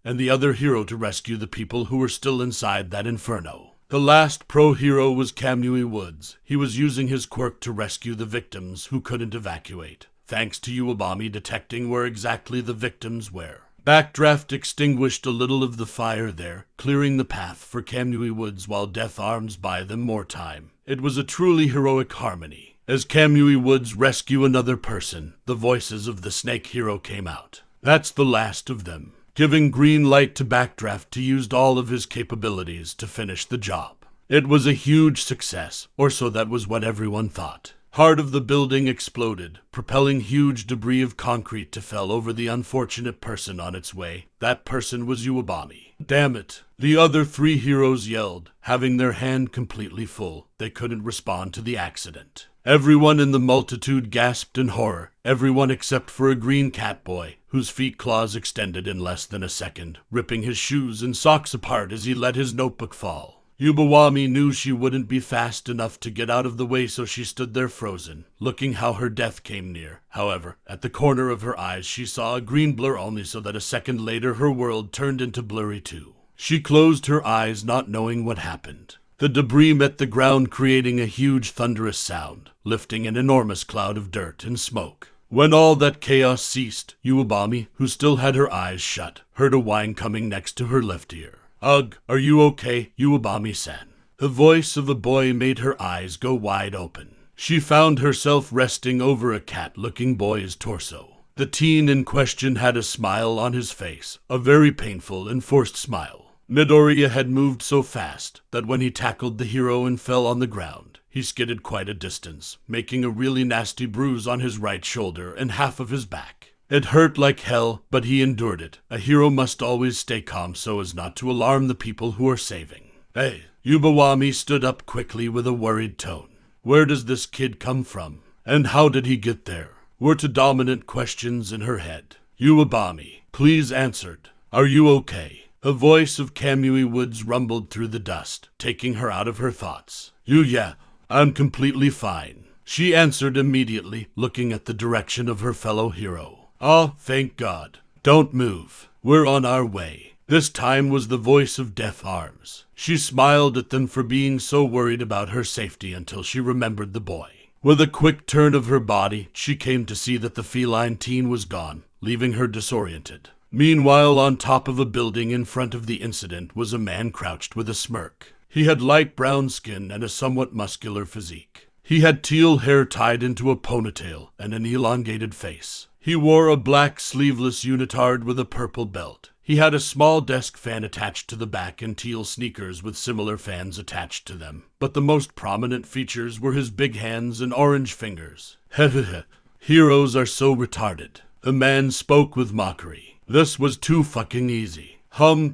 and the other hero to rescue the people who were still inside that inferno. The last pro hero was Kamui Woods. He was using his quirk to rescue the victims who couldn't evacuate, thanks to Uwabami detecting where exactly the victims were. Backdraft extinguished a little of the fire there, clearing the path for Kamui Woods while Death Arms buy them more time. It was a truly heroic harmony. As Kamui Woods rescue another person, the voices of the snake hero came out. That's the last of them, giving green light to Backdraft to use all of his capabilities to finish the job. It was a huge success, or so that was what everyone thought. Part of the building exploded, propelling huge debris of concrete to fell over the unfortunate person on its way. That person was Uwabami. Damn it! The other 3 heroes yelled, having their hand completely full. They couldn't respond to the accident. Everyone in the multitude gasped in horror, everyone except for a green cat boy, whose feet claws extended in less than a second, ripping his shoes and socks apart as he let his notebook fall. Uwabami knew she wouldn't be fast enough to get out of the way, so she stood there frozen, looking how her death came near. However, at the corner of her eyes she saw a green blur only so that a second later her world turned into blurry too. She closed her eyes, not knowing what happened. The debris met the ground, creating a huge thunderous sound, lifting an enormous cloud of dirt and smoke. When all that chaos ceased, Uwabami, who still had her eyes shut, heard a whine coming next to her left ear. "Ugh, are you okay, Uwabami-san?" The voice of a boy made her eyes go wide open. She found herself resting over a cat-looking boy's torso. The teen in question had a smile on his face, a very painful and forced smile. Midoriya had moved so fast that when he tackled the hero and fell on the ground, he skidded quite a distance, making a really nasty bruise on his right shoulder and half of his back. It hurt like hell, but he endured it. A hero must always stay calm so as not to alarm the people who are saving. "Hey!" Uwabami stood up quickly with a worried tone. "Where does this kid come from? And how did he get there?" were 2 dominant questions in her head. "Uwabami, please answered. Are you okay?" A voice of Kamui Woods rumbled through the dust, taking her out of her thoughts. Yeah, I'm completely fine," she answered immediately, looking at the direction of her fellow hero. "Oh, thank God. Don't move. We're on our way." This time was the voice of Death Arms. She smiled at them for being so worried about her safety until she remembered the boy. With a quick turn of her body, she came to see that the feline teen was gone, leaving her disoriented. Meanwhile, on top of a building in front of the incident was a man crouched with a smirk. He had light brown skin and a somewhat muscular physique. He had teal hair tied into a ponytail and an elongated face. He wore a black sleeveless unitard with a purple belt. He had a small desk fan attached to the back and teal sneakers with similar fans attached to them. But the most prominent features were his big hands and orange fingers. Heh. Heroes are so retarded. The man spoke with mockery. This was too fucking easy.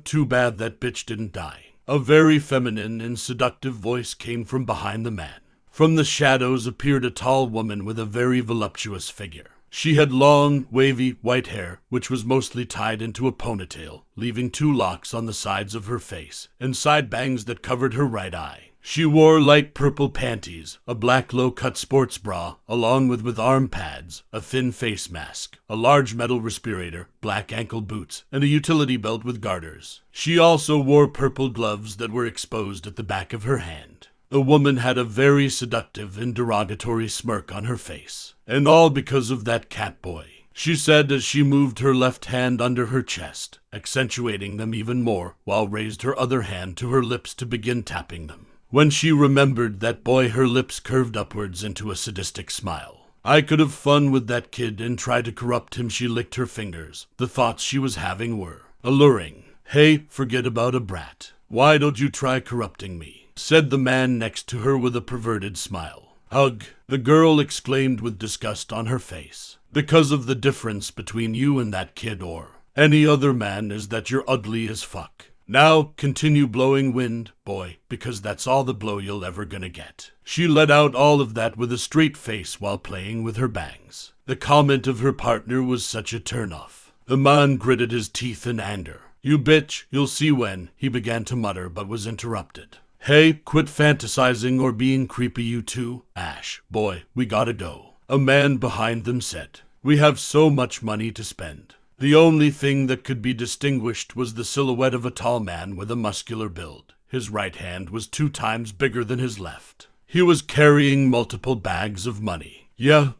Too bad that bitch didn't die. A very feminine and seductive voice came from behind the man. From the shadows appeared a tall woman with a very voluptuous figure. She had long, wavy, white hair, which was mostly tied into a ponytail, leaving 2 locks on the sides of her face, and side bangs that covered her right eye. She wore light purple panties, a black low-cut sports bra, along with arm pads, a thin face mask, a large metal respirator, black ankle boots, and a utility belt with garters. She also wore purple gloves that were exposed at the back of her hand. The woman had a very seductive and derogatory smirk on her face, and all because of that cat boy. She said as she moved her left hand under her chest, accentuating them even more, while raised her other hand to her lips to begin tapping them. When she remembered that boy, her lips curved upwards into a sadistic smile. I could have fun with that kid and try to corrupt him. She licked her fingers. The thoughts she was having were alluring. Hey, forget about a brat. Why don't you try corrupting me? Said the man next to her with a perverted smile. Ugh, the girl exclaimed with disgust on her face. Because of the difference between you and that kid or any other man is that you're ugly as fuck. Now, continue blowing wind, boy, because that's all the blow you're ever gonna get. She let out all of that with a straight face while playing with her bangs. The comment of her partner was such a turnoff. The man gritted his teeth in anger. You bitch, you'll see when, he began to mutter but was interrupted. Hey, quit fantasizing or being creepy, you two. Ash, boy, we gotta go. A man behind them said. We have so much money to spend. The only thing that could be distinguished was the silhouette of a tall man with a muscular build. His right hand was 2 times bigger than his left. He was carrying multiple bags of money. Yeah.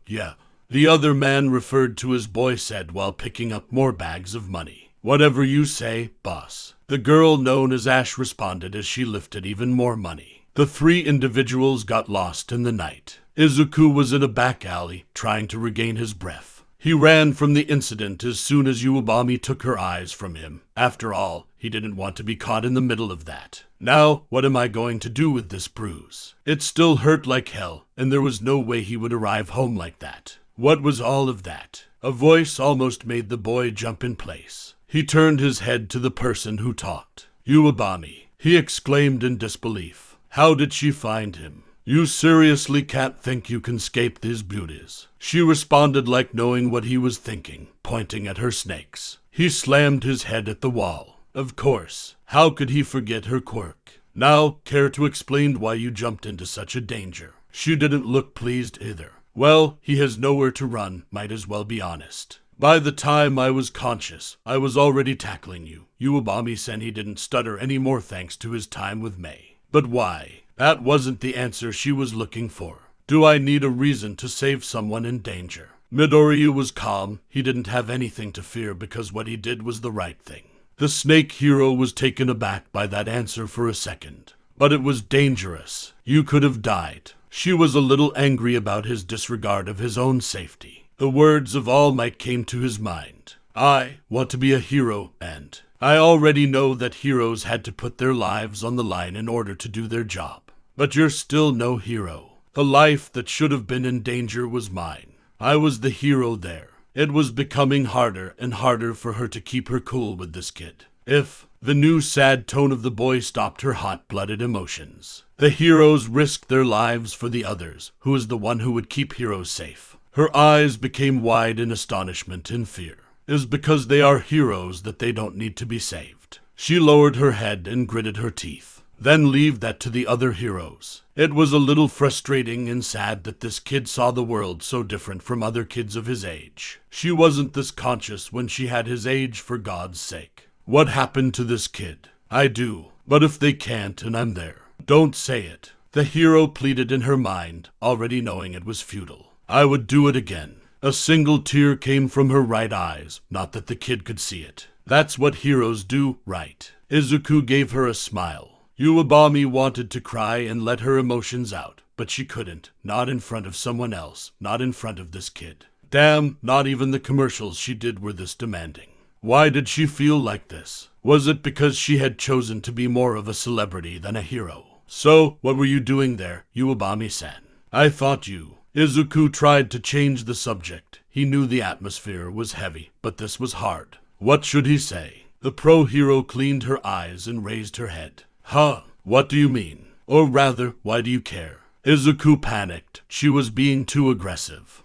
The other man referred to his boy said while picking up more bags of money. Whatever you say, boss. The girl known as Ash responded as she lifted even more money. The 3 individuals got lost in the night. Izuku was in a back alley, trying to regain his breath. He ran from the incident as soon as Uwabami took her eyes from him. After all, he didn't want to be caught in the middle of that. Now, what am I going to do with this bruise? It still hurt like hell, and there was no way he would arrive home like that. What was all of that? A voice almost made the boy jump in place. He turned his head to the person who talked. Uwabami, he exclaimed in disbelief. How did she find him? You seriously can't think you can escape these beauties? She responded like knowing what he was thinking, pointing at her snakes. He slammed his head at the wall. Of course, how could he forget her quirk? Now, care to explain why you jumped into such a danger? She didn't look pleased either. Well, he has nowhere to run, might as well be honest. By the time I was conscious, I was already tackling you. Uwabami said he didn't stutter any more thanks to his time with May. But why? That wasn't the answer she was looking for. Do I need a reason to save someone in danger? Midoriya was calm. He didn't have anything to fear because what he did was the right thing. The snake hero was taken aback by that answer for a second. But it was dangerous. You could have died. She was a little angry about his disregard of his own safety. The words of All Might came to his mind. I want to be a hero, and I already know that heroes had to put their lives on the line in order to do their job. But you're still no hero. The life that should have been in danger was mine. I was the hero there. It was becoming harder and harder for her to keep her cool with this kid. If the new sad tone of the boy stopped her hot-blooded emotions. The heroes risked their lives for the others, who is the one who would keep heroes safe. Her eyes became wide in astonishment and fear. It is because they are heroes that they don't need to be saved. She lowered her head and gritted her teeth. Then leave that to the other heroes. It was a little frustrating and sad that this kid saw the world so different from other kids of his age. She wasn't this conscious when she had his age, for God's sake. What happened to this kid? I do. But if they can't and I'm there, don't say it. The hero pleaded in her mind, already knowing it was futile. I would do it again. A single tear came from her right eyes, not that the kid could see it. That's what heroes do, right? Izuku gave her a smile. Iwabami wanted to cry and let her emotions out, but she couldn't. Not in front of someone else, not in front of this kid. Damn, not even the commercials she did were this demanding. Why did she feel like this? Was it because she had chosen to be more of a celebrity than a hero? So, what were you doing there, Iwabami-san? I thought you. Izuku tried to change the subject. He knew the atmosphere was heavy, but this was hard. What should he say? The pro-hero cleaned her eyes and raised her head. Huh, what do you mean? Or rather, why do you care? Izuku panicked. She was being too aggressive.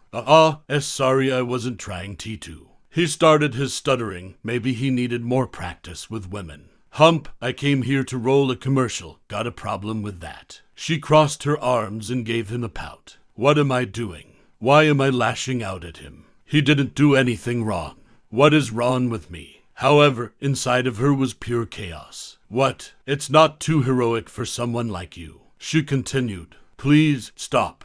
Sorry I wasn't trying T2. He started his stuttering. Maybe he needed more practice with women. Hump, I came here to roll a commercial. Got a problem with that. She crossed her arms and gave him a pout. What am I doing? Why am I lashing out at him? He didn't do anything wrong. What is wrong with me? However, inside of her was pure chaos. What? It's not too heroic for someone like you. She continued. Please, stop.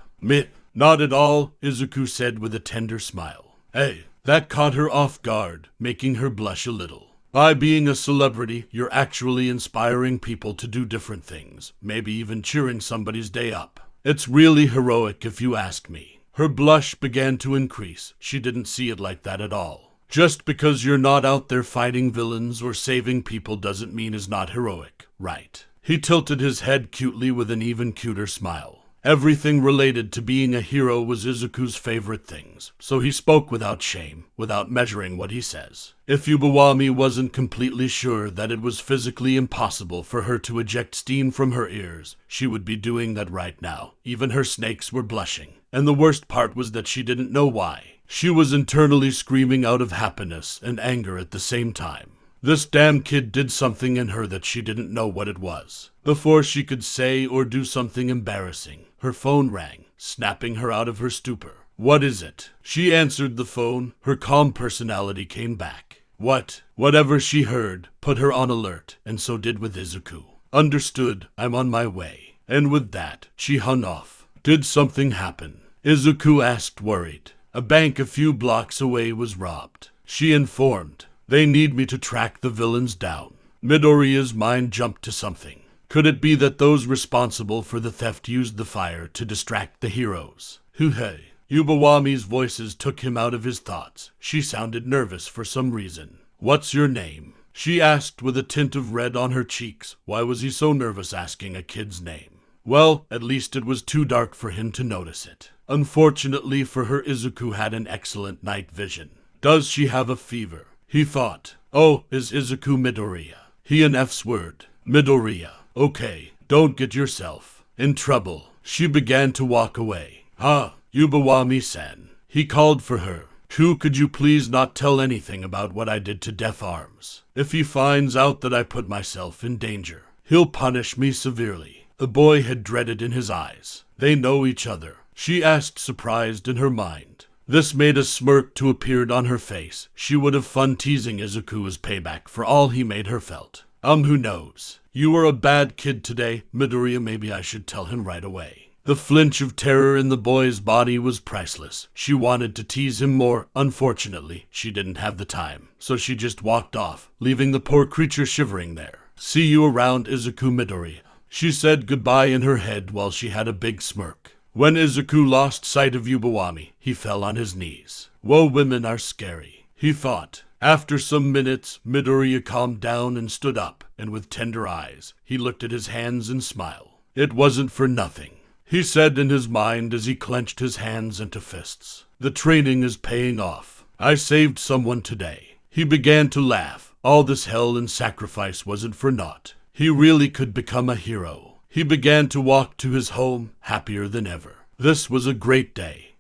Not at all, Izuku said with a tender smile. Hey, that caught her off guard, making her blush a little. By being a celebrity, you're actually inspiring people to do different things, maybe even cheering somebody's day up. It's really heroic if you ask me. Her blush began to increase. She didn't see it like that at all. Just because you're not out there fighting villains or saving people doesn't mean it's not heroic, right? He tilted his head cutely with an even cuter smile. Everything related to being a hero was Izuku's favorite things, so he spoke without shame, without measuring what he says. If Yubawami wasn't completely sure that it was physically impossible for her to eject steam from her ears, she would be doing that right now. Even her snakes were blushing. And the worst part was that she didn't know why. She was internally screaming out of happiness and anger at the same time. This damn kid did something in her that she didn't know what it was. Before she could say or do something embarrassing, her phone rang, snapping her out of her stupor. What is it? She answered the phone. Her calm personality came back. Whatever she heard put her on alert, and so did with Izuku. Understood, I'm on my way. And with that, she hung off. Did something happen? Izuku asked, worried. A bank a few blocks away was robbed. She informed. They need me to track the villains down. Midoriya's mind jumped to something. Could it be that those responsible for the theft used the fire to distract the heroes? Hey. Yubawami's voices took him out of his thoughts. She sounded nervous for some reason. What's your name? She asked with a tint of red on her cheeks. Why was he so nervous asking a kid's name? Well, at least it was too dark for him to notice it. Unfortunately for her, Izuku had an excellent night vision. Does she have a fever? He thought. Oh, is Izuku Midoriya? He an F's word. Midoriya. Okay, don't get yourself in trouble. She began to walk away. Yubawami-san. He called for her. Could you please not tell anything about what I did to Deaf Arms? If he finds out that I put myself in danger, he'll punish me severely. The boy had dread in his eyes. They know each other. She asked, surprised in her mind. This made a smirk to appear on her face. She would have fun teasing Izuku as payback for all he made her felt. Who knows? You were a bad kid today, Midoriya. Maybe I should tell him right away. The flinch of terror in the boy's body was priceless. She wanted to tease him more. Unfortunately, she didn't have the time, so she just walked off, leaving the poor creature shivering there. See you around, Izuku Midoriya. She said goodbye in her head while she had a big smirk. When Izuku lost sight of Yubawami, he fell on his knees. Whoa, women are scary, he thought. After some minutes, Midoriya calmed down and stood up, and with tender eyes, he looked at his hands and smiled. It wasn't for nothing, he said in his mind as he clenched his hands into fists. The training is paying off. I saved someone today. He began to laugh. All this hell and sacrifice wasn't for naught. He really could become a hero. He began to walk to his home, happier than ever. This was a great day.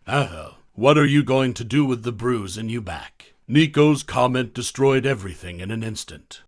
What are you going to do with the bruise in your back? Nico's comment destroyed everything in an instant.